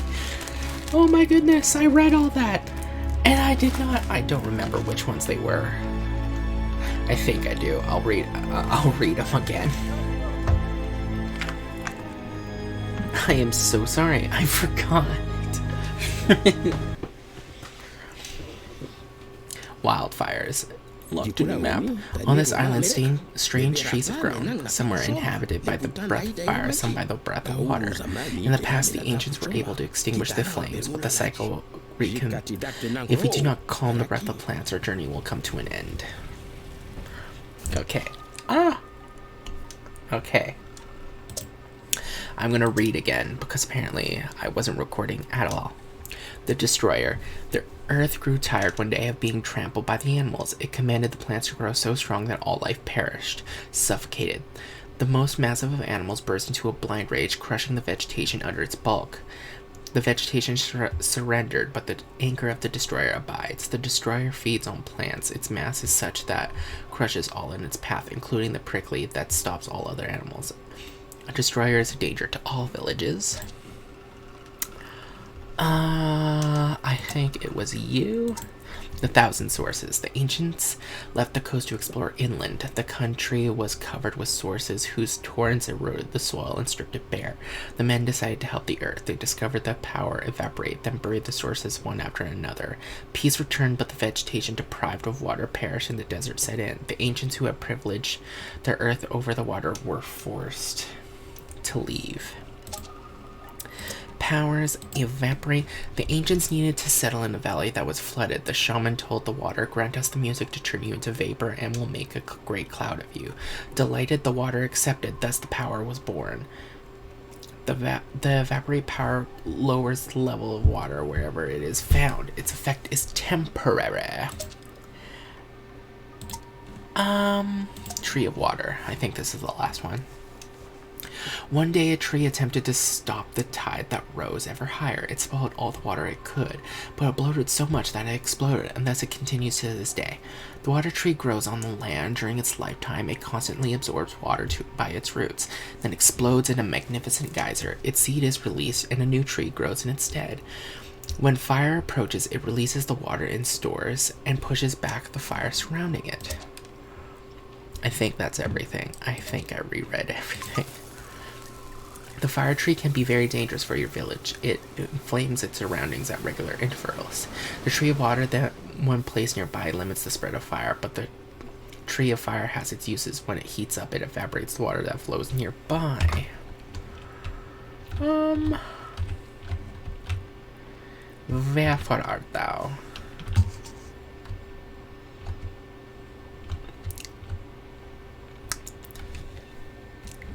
Oh my goodness, I read all that. And I did not. I don't remember which ones they were. I think I do. I'll read them again. I am so sorry. I forgot. Wildfires. Love to new map. On this island, strange trees have grown. Some were inhabited by the breath of fire, some by the breath of water. In the past, the ancients were able to extinguish the flames, but the cycle if we do not calm the breath of plants, our journey will come to an end. Okay. Okay. I'm gonna read again, because apparently I wasn't recording at all. The Destroyer. The earth grew tired one day of being trampled by the animals. It commanded the plants to grow so strong that all life perished, suffocated. The most massive of animals burst into a blind rage, crushing the vegetation under its bulk. The vegetation surrendered, but the anger of the Destroyer abides. The Destroyer feeds on plants. Its mass is such that crushes all in its path, including the prickly that stops all other animals. A Destroyer is a danger to all villages. I think it was you. The Thousand Sources. The ancients left the coast to explore inland. The country was covered with sources whose torrents eroded the soil and stripped it bare. The men decided to help the earth. They discovered that power evaporated, then buried the sources one after another. Peace returned, but the vegetation deprived of water perished and the desert set in. The ancients who had privileged the earth over the water were forced to leave. Powers evaporate. The ancients needed to settle in a valley that was flooded. The shaman told the water, "Grant us the music to turn you into vapor, and we'll make a great cloud of you." Delighted, the water accepted. Thus the power was born. The evaporate power lowers the level of water wherever it is found. Its effect is temporary. Tree of Water. I think this is the last one. One day a tree attempted to stop the tide that rose ever higher. It swallowed all the water it could, but it bloated so much that it exploded, and thus it continues to this day. The water tree grows on the land. During its lifetime, it constantly absorbs water by its roots, then explodes in a magnificent geyser. Its seed is released, and a new tree grows in its stead. When fire approaches, it releases the water in stores and pushes back the fire surrounding it. I think that's everything. I think I reread everything. The fire tree can be very dangerous for your village. It inflames its surroundings at regular intervals. The tree of water, that when placed nearby, limits the spread of fire, but the tree of fire has its uses. When it heats up, it evaporates the water that flows nearby. Wherefore art thou?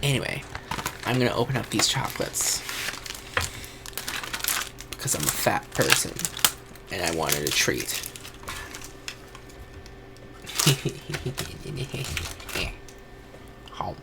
Anyway, I'm gonna open up these chocolates because I'm a fat person and I wanted a treat. Home.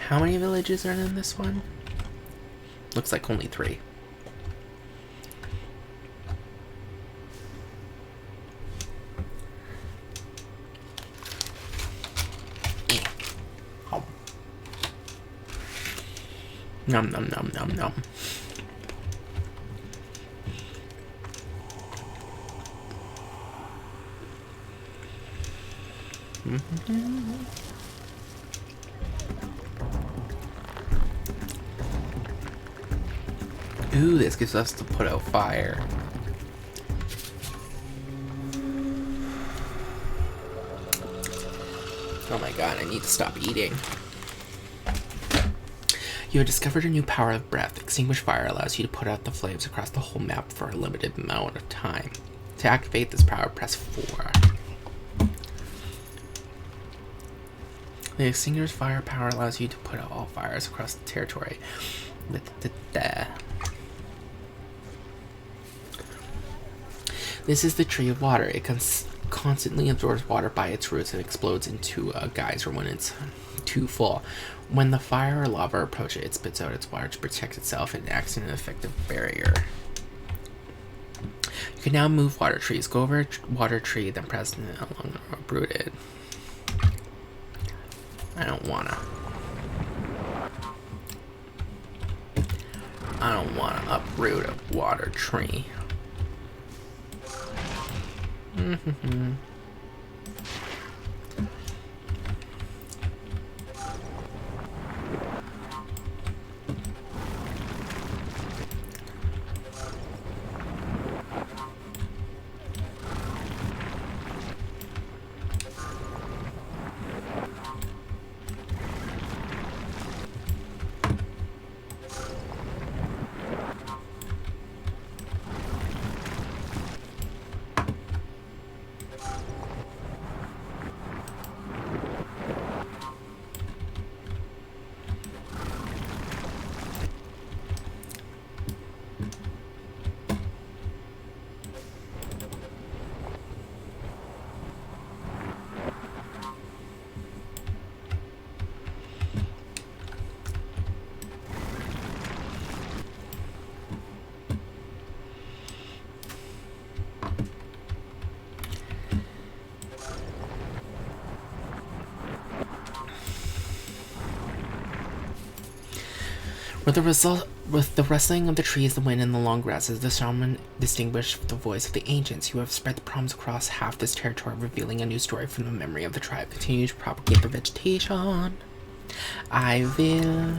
How many villages are in this one? Looks like only 3. Nom nom nom nom nom. Ooh, this gives us to put out fire. Oh my god, I need to stop eating. You have discovered a new power of breath. Extinguish fire allows you to put out the flames across the whole map for a limited amount of time. To activate this power, press 4. The extinguish fire power allows you to put out all fires across the territory. This is the Tree of Water. It constantly absorbs water by its roots and explodes into a geyser when it's too full. When the fire or lava approaches, it spits out its water to protect itself and acts as an effective barrier. You can now move water trees. Go over a water tree, then press it along uprooted. I don't wanna uproot a water tree. With the rustling of the trees, the wind, and the long grasses, the shaman distinguished the voice of the ancients who have spread the proms across half this territory, revealing a new story from the memory of the tribe. Continue to propagate the vegetation. I will.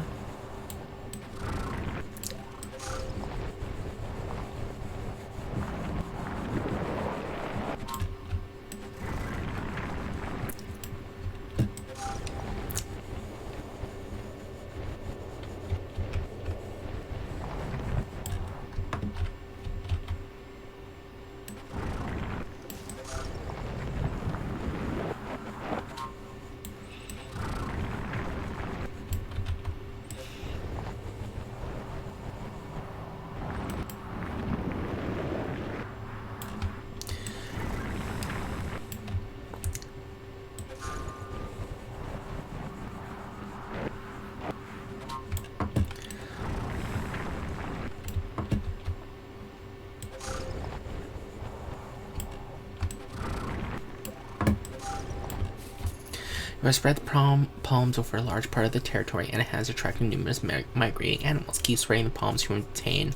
It has spread the palms over a large part of the territory, and it has attracted numerous migrating animals. Keep spreading the palms to obtain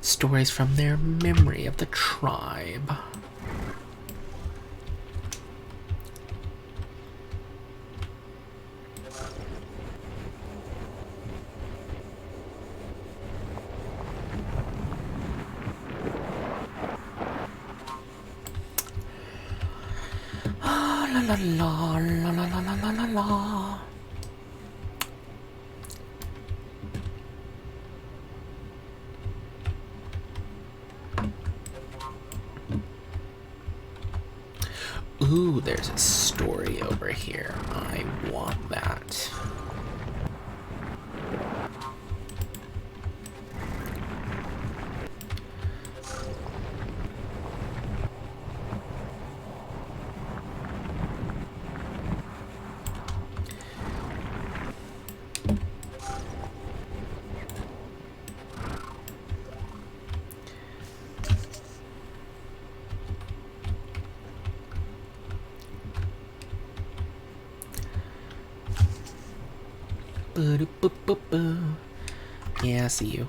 stories from their memory of the tribe. La la la la la la la la la. Ooh, there's a story over here. I want that. Yeah, I see you.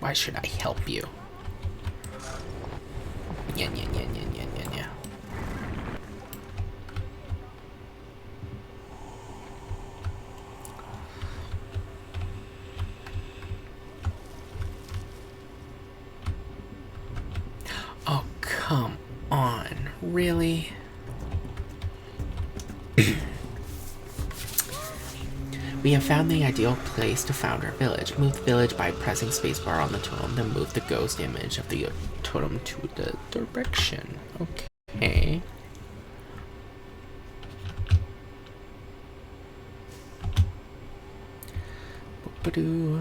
Why should I help you? Yeah. Oh, come on. Really? We have found the ideal place to found our village. Move the village by pressing spacebar on the totem, then move the ghost image of the totem to the direction. Okay. Boop-a-doo.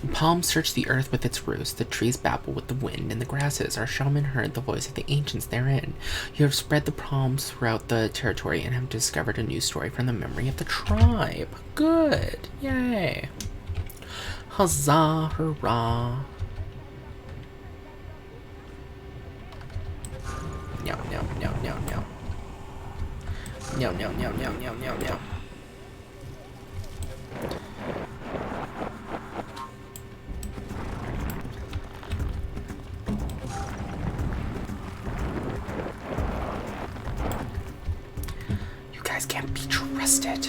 The palms search the earth with its roots, the trees babble with the wind and the grasses. Our shaman heard the voice of the ancients therein. You have spread the palms throughout the territory and have discovered a new story from the memory of the tribe. Good. Yay. Huzzah, hurrah. No, no, no, no, no. No, no, no, no, no, no, no. You guys can't be trusted.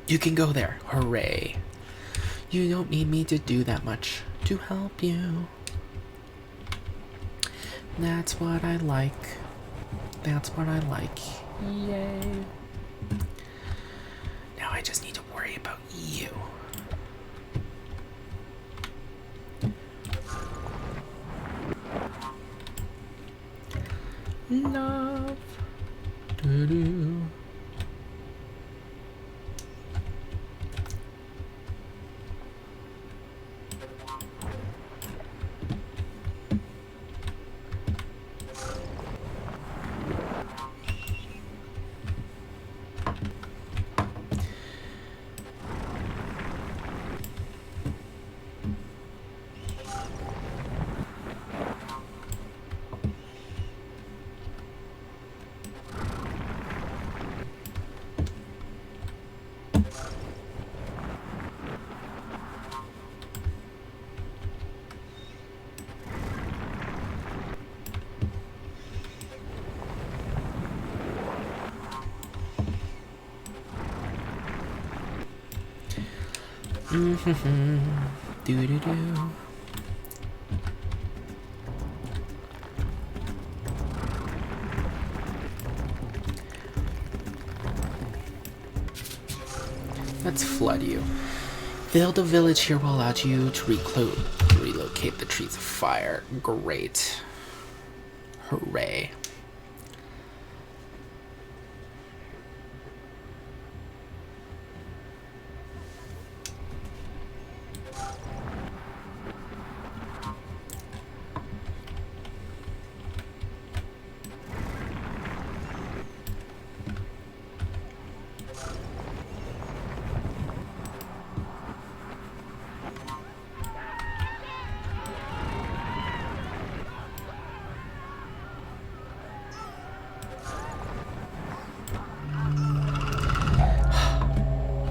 You can go there. Hooray. You don't need me to do that much to help you. That's what I like. That's what I like. Yay. Now I just need to worry about you. Love. Doo-doo. Do-do-do. Let's flood you. Build a village here will allow you to relocate the trees of fire. Great. Hooray.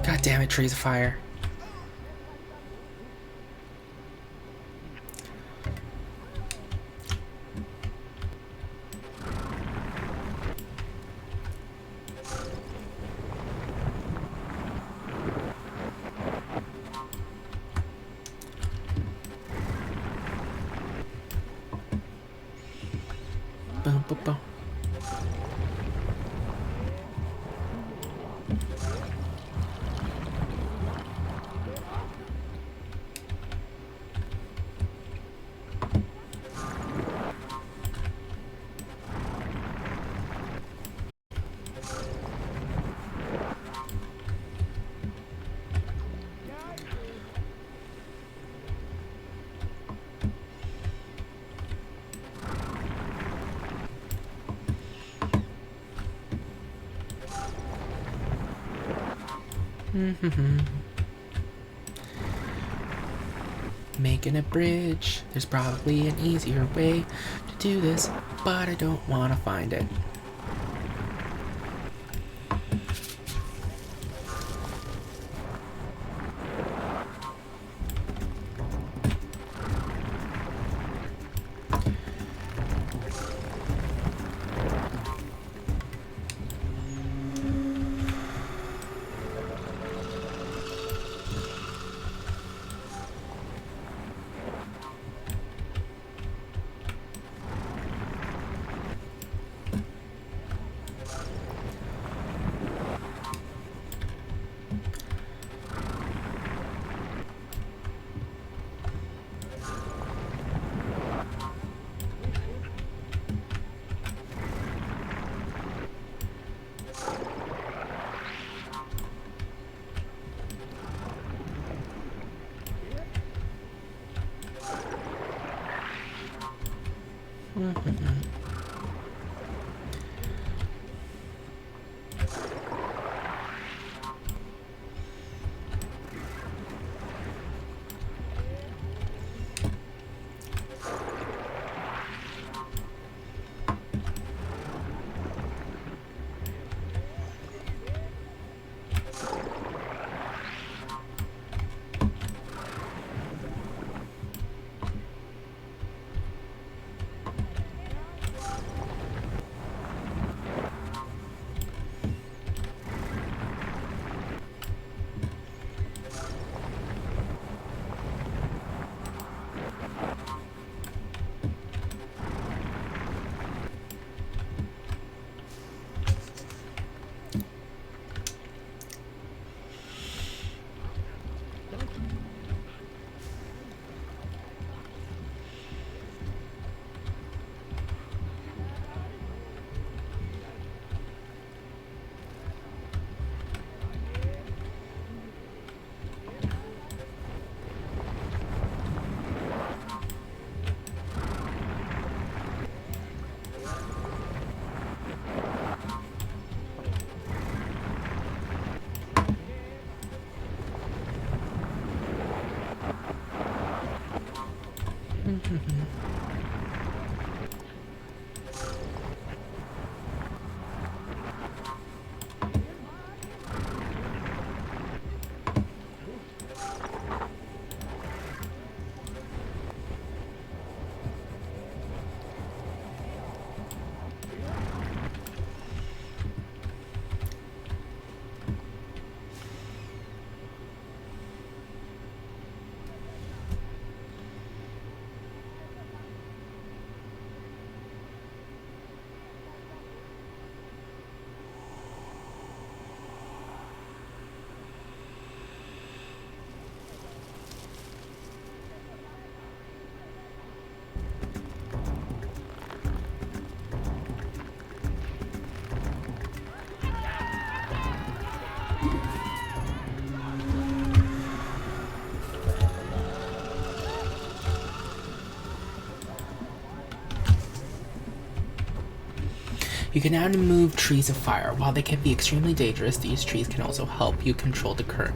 God damn it, trees of fire. Boom, boom, boom. Making a bridge. There's probably an easier way to do this, but I don't want to find it. You can now remove trees of fire. While they can be extremely dangerous, these trees can also help you control the current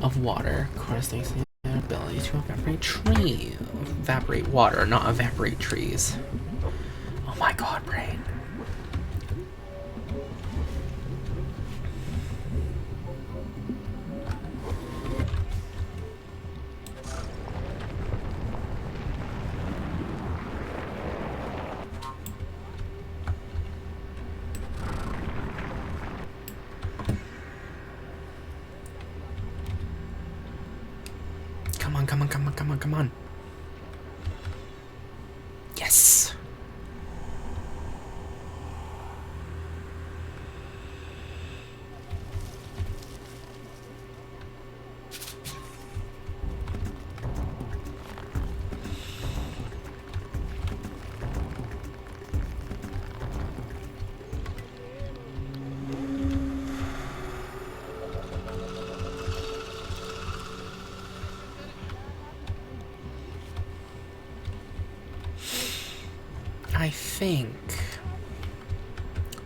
of water. Of course, they have the ability to evaporate trees. Evaporate water, not evaporate trees. Oh my god, brain. Come on. Yes. I think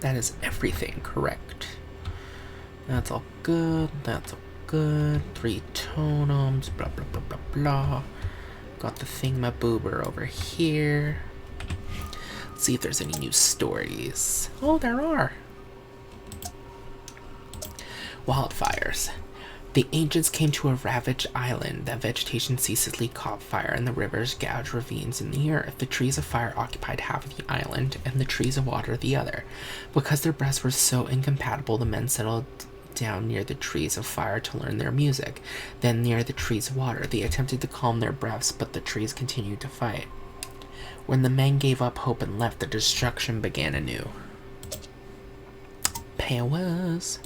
that is everything correct. That's all good. That's all good. 3 totems, blah, blah, blah, blah, blah. Got the thingamaboober over here. Let's see if there's any new stories. Oh, there are. Wildfires. The ancients came to a ravaged island. The vegetation ceaselessly caught fire, and the rivers gouged ravines in the earth. The trees of fire occupied half of the island, and the trees of water the other. Because their breaths were so incompatible, the men settled down near the trees of fire to learn their music. Then near the trees of water, they attempted to calm their breaths, but the trees continued to fight. When the men gave up hope and left, the destruction began anew. Powers.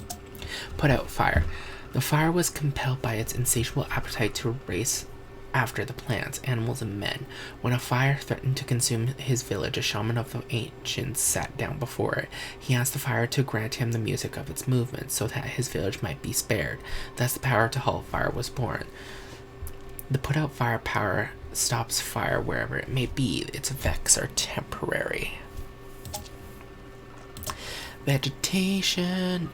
Put out fire. The fire was compelled by its insatiable appetite to race after the plants, animals, and men. When a fire threatened to consume his village, a shaman of the ancients sat down before it. He asked the fire to grant him the music of its movements, so that his village might be spared. Thus the power to halt fire was born. The put-out fire power stops fire wherever it may be. Its effects are temporary. Vegetation,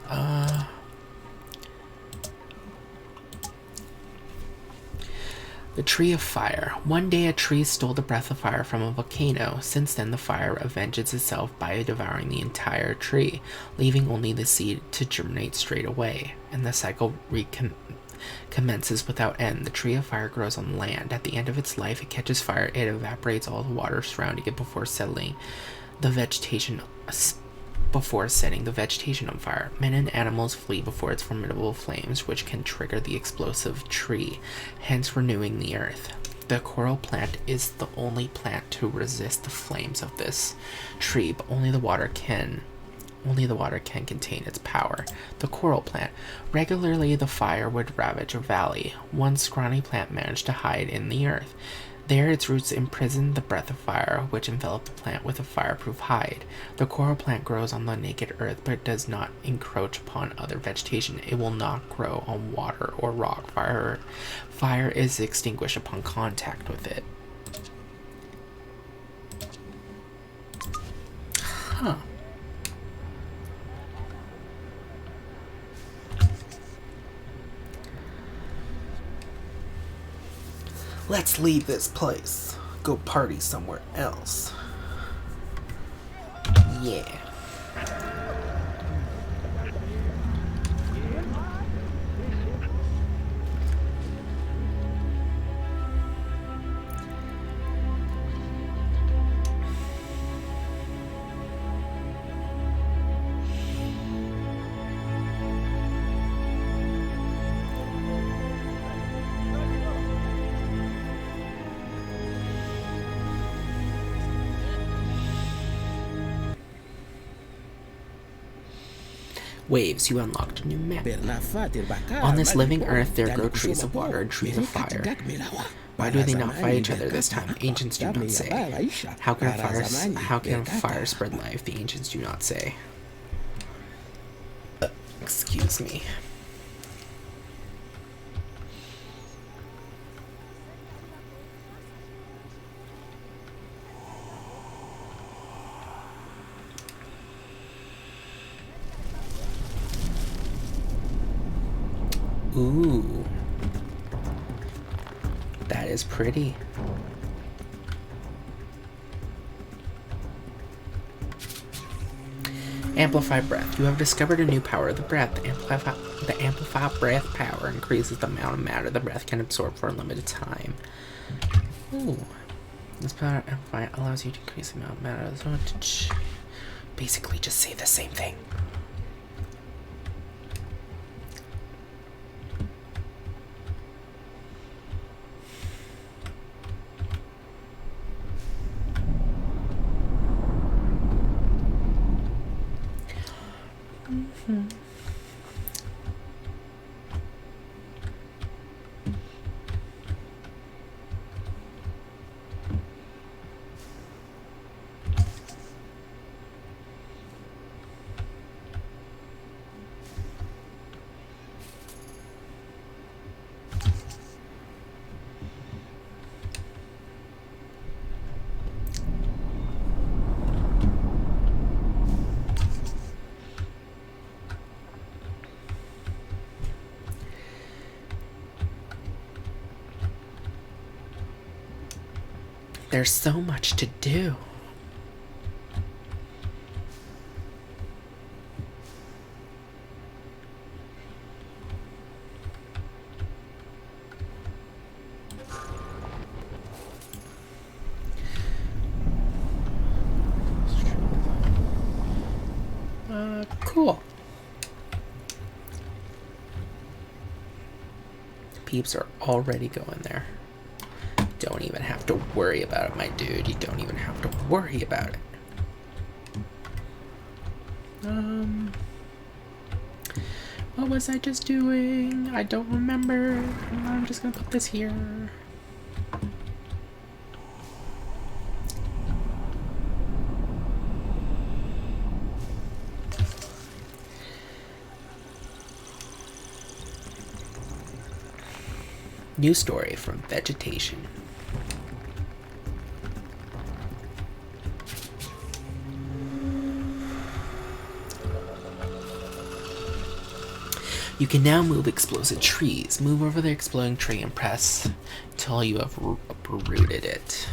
The Tree of Fire. One day a tree stole the breath of fire from a volcano. Since then, the fire avenges itself by devouring the entire tree, leaving only the seed to germinate straight away, and the cycle commences without end. The Tree of Fire grows on land. At the end of its life, it catches fire. It evaporates all the water surrounding it before setting the vegetation on fire. Men and animals flee before its formidable flames, which can trigger the explosive tree, hence renewing the earth. The coral plant is the only plant to resist the flames of this tree, but only the water can contain its power. The coral plant. Regularly the fire would ravage a valley. One scrawny plant managed to hide in the earth. There its roots imprisoned the breath of fire, which enveloped the plant with a fireproof hide. The coral plant grows on the naked earth, but it does not encroach upon other vegetation. It will not grow on water or rock. Fire is extinguished upon contact with it. Huh. Let's leave this place. Go party somewhere else. Yeah. Waves, you unlocked a new map. On this living earth there grow trees of water and trees of fire. Why do they not fight each other this time? Ancients do not say. How can fire spread life? The ancients do not say. Excuse me. Ooh. That is pretty. Amplify breath. You have discovered a new power of the breath. The amplify breath power increases the amount of matter the breath can absorb for a limited time. Ooh. This power amplify allows you to increase the amount of matter. Basically just say the same thing. There's so much to do. Cool. Peeps are already going there. Don't even have to worry about it, my dude. You don't even have to worry about it. What was I just doing? I don't remember. I'm just gonna put this here. New story from Vegetation. You can now move explosive trees. Move over the exploding tree and press until you have uprooted it.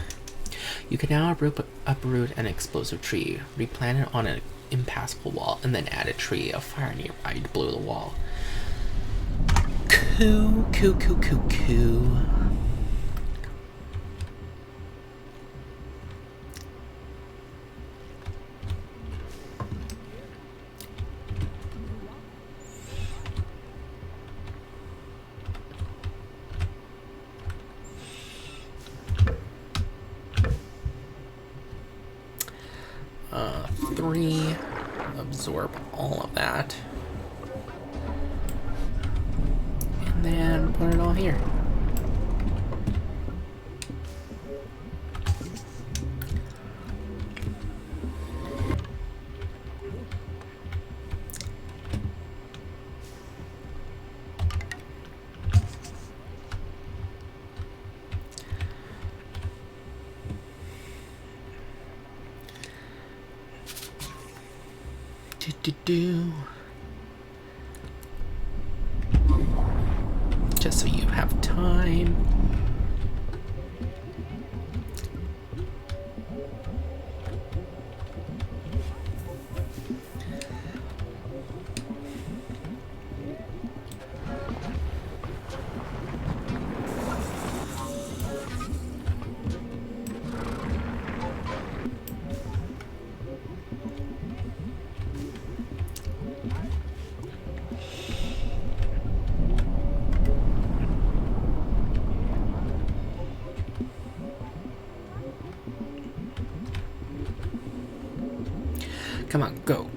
You can now uproot an explosive tree, replant it on an impassable wall, and then add a tree of fire nearby to blow the wall. Coo. Three. Absorb all of that. And then put it all here. Just so you have time. Come on, go.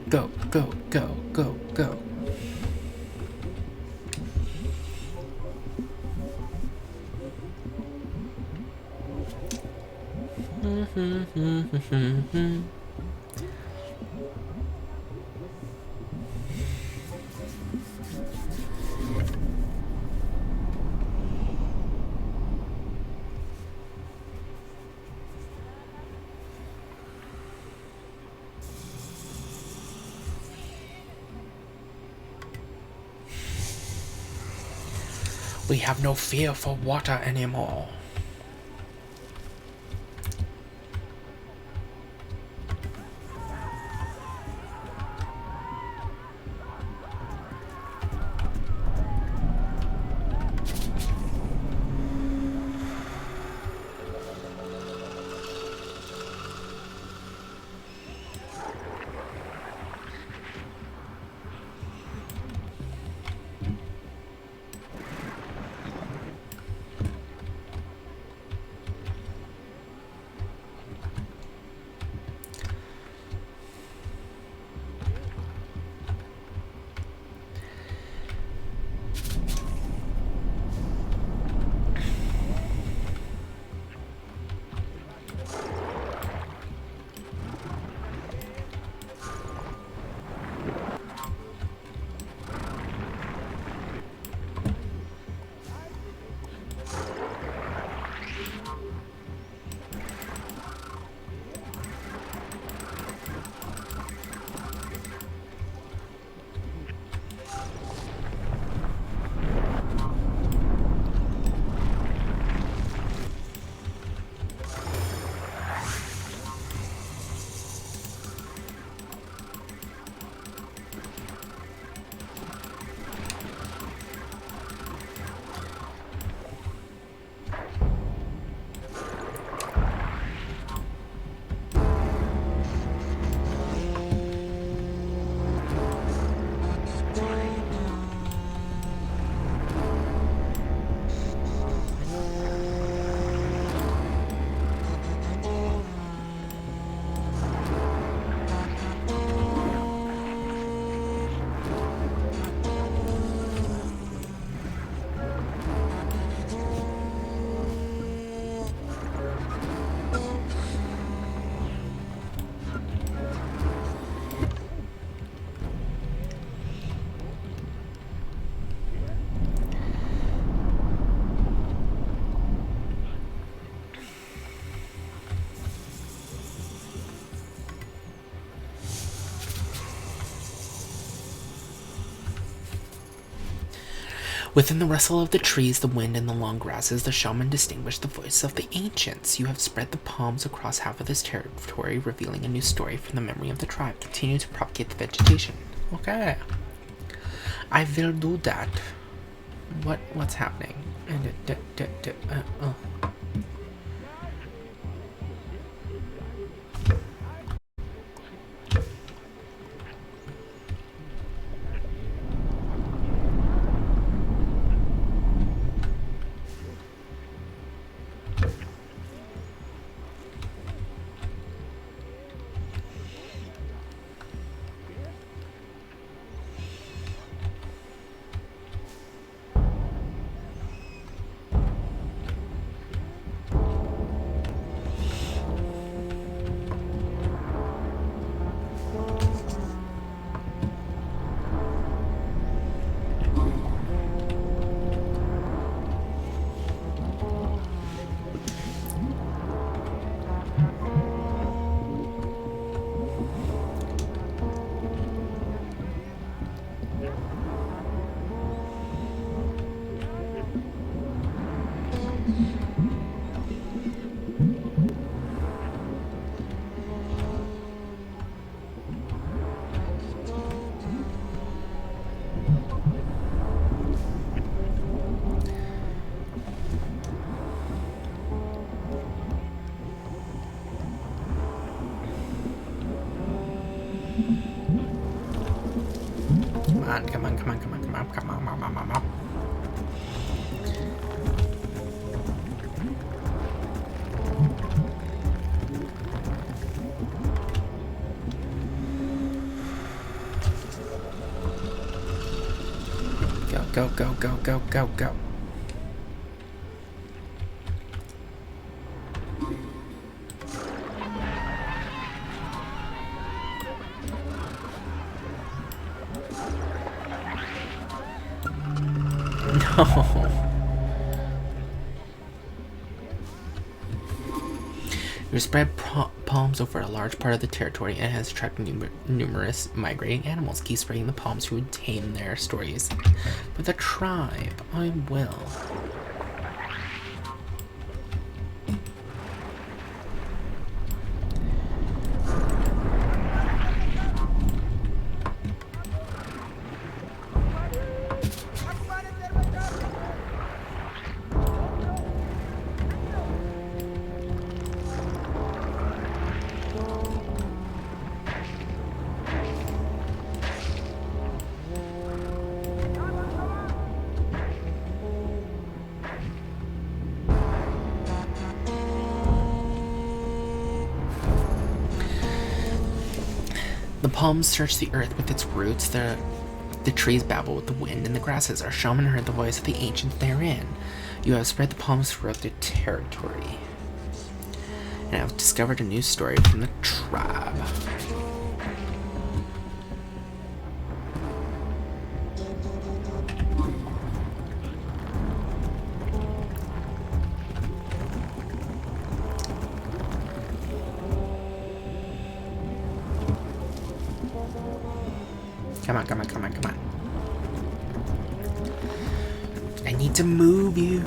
We have no fear for water anymore. Within the rustle of the trees, the wind, and the long grasses, the shaman distinguished the voice of the ancients. You have spread the palms across half of this territory, revealing a new story from the memory of the tribe. Continue to propagate the vegetation. Okay. I will do that. What's happening? Come on. Go. No. You spread palms over a large part of the territory and has attracted numerous migrating animals. Keep spreading the palms to retain their stories. For the tribe, I will. The palms search the earth with its roots, the trees babble with the wind, and the grasses. Our shaman heard the voice of the ancients therein. You have spread the palms throughout the territory, and have discovered a new story from the tribe. Come on. I need to move you.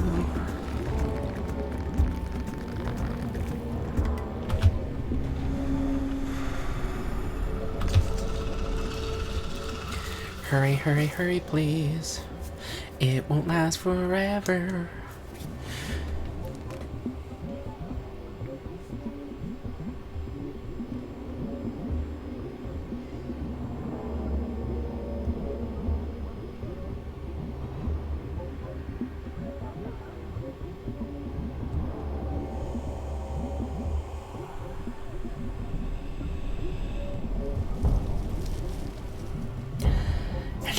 Hurry, please. It won't last forever.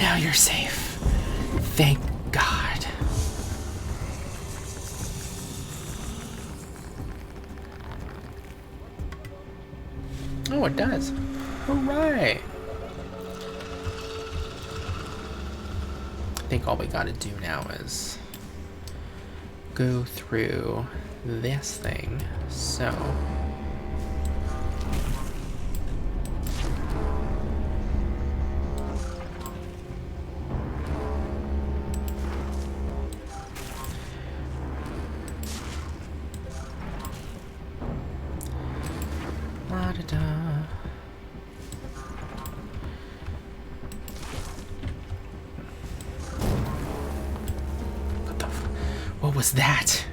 Now you're safe. Thank God. Oh, it does. Hooray! I think all we gotta do now is go through this thing. So... was that?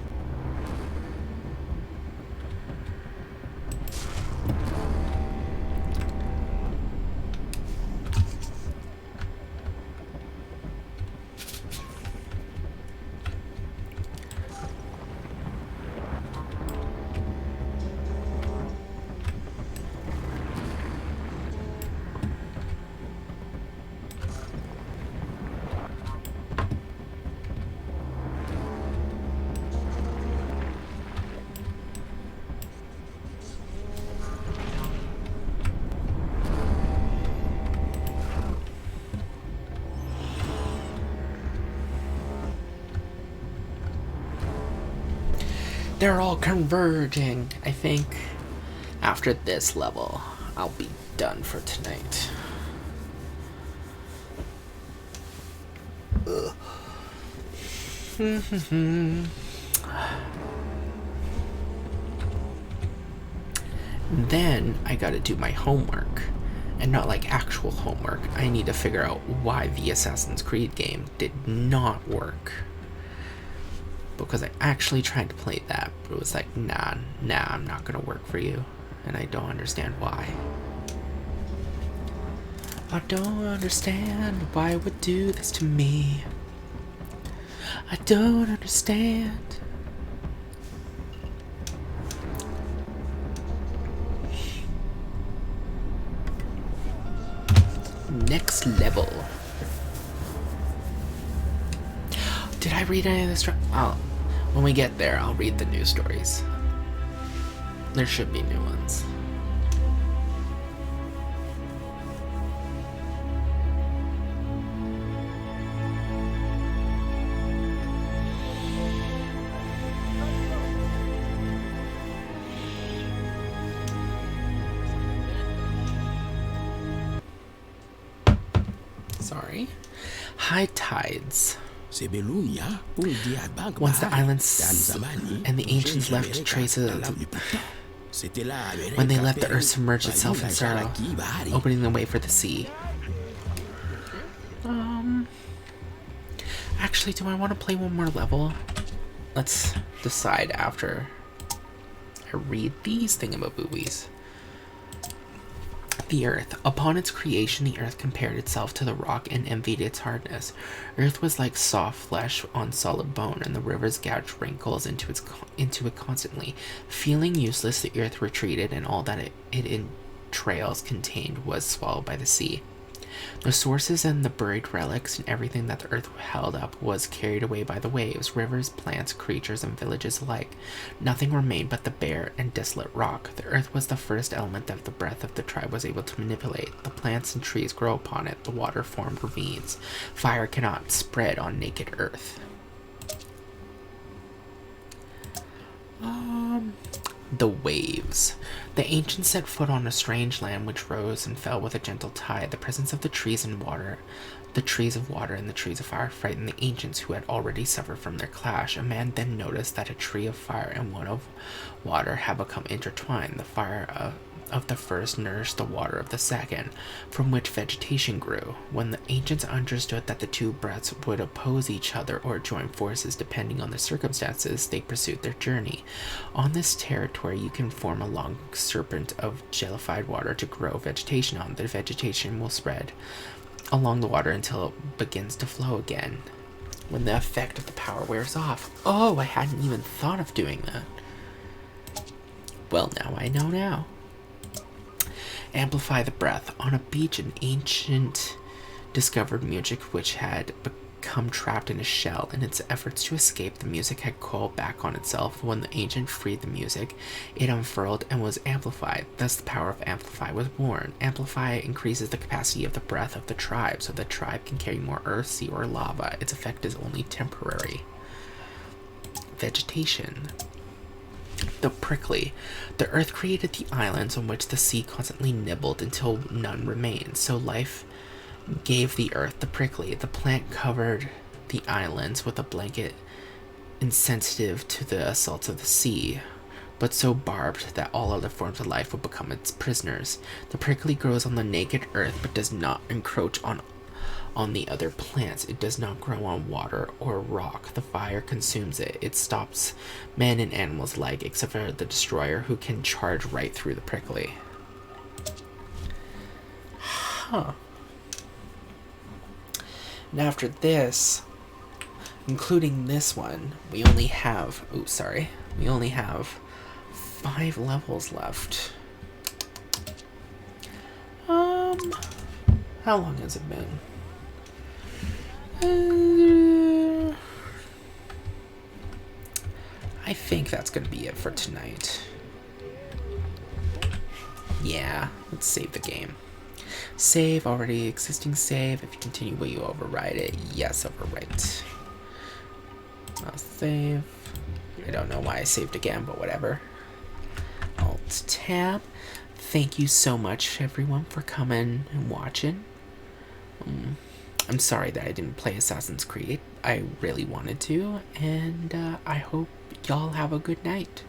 They're all converging. I think after this level, I'll be done for tonight. Then I gotta do my homework. And not like actual homework. I need to figure out why the Assassin's Creed game did not work. Because I actually tried to play that, but it was like, nah, I'm not gonna work for you. And I don't understand why. I don't understand why it would do this to me. I don't understand. Next level. Did I read any of this? When we get there, I'll read the news stories. There should be new ones. Sorry. High tides. Once the islands and the ancients left traces when they let the earth submerge itself in sorrow, opening the way for the sea. Actually, do I want to play one more level? Let's decide after I read these thingamaboobies. The earth. Upon its creation, the earth compared itself to the rock and envied its hardness. Earth was like soft flesh on solid bone, and the rivers gouged wrinkles into it constantly. Feeling useless, the earth retreated, and all that it entrails contained was swallowed by the sea. The sources and the buried relics and everything that the earth held up was carried away by the waves, rivers, plants, creatures, and villages alike. Nothing remained but the bare and desolate rock. The earth was the first element that the breath of the tribe was able to manipulate. The plants and trees grow upon it. The water formed ravines. Fire cannot spread on naked earth. The waves. The ancients set foot on a strange land which rose and fell with a gentle tide. The presence of the trees of water and the trees of fire frightened the ancients who had already suffered from their clash. A man then noticed that a tree of fire and one of water had become intertwined. The fire of the first nourished the water of the second, from which vegetation grew. When the ancients understood that the two breaths would oppose each other or join forces depending on the circumstances, they pursued their journey. On this territory, you can form a long serpent of jellified water to grow vegetation on. The vegetation will spread along the water until it begins to flow again, when the effect of the power wears off. Oh, I hadn't even thought of doing that. Well, now I know now. Amplify the breath. On a beach, an ancient discovered music which had become trapped in a shell. In its efforts to escape, the music had coiled back on itself. When the ancient freed the music, it unfurled and was amplified. Thus the power of Amplify was born. Amplify increases the capacity of the breath of the tribe, so the tribe can carry more earth, sea, or lava. Its effect is only temporary. Vegetation. The prickly. The earth created the islands on which the sea constantly nibbled until none remained. So life gave the earth the prickly. The plant covered the islands with a blanket insensitive to the assaults of the sea, but so barbed that all other forms of life would become its prisoners. The prickly grows on the naked earth, but does not encroach on on the other plants. It does not grow on water or rock. The fire consumes it. It stops men and animals alike, except for the destroyer, who can charge right through the prickly. Huh. And after this, including this one, we only have... We only have 5 levels left. How long has it been? I think that's going to be it for tonight. Yeah, let's save the game. Save, already existing save. If you continue, will you override it? Yes, overwrite. I'll save. I don't know why I saved again, but whatever. Alt-tab. Thank you so much, everyone, for coming and watching. I'm sorry that I didn't play Assassin's Creed. I really wanted to, and I hope y'all have a good night.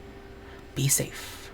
Be safe.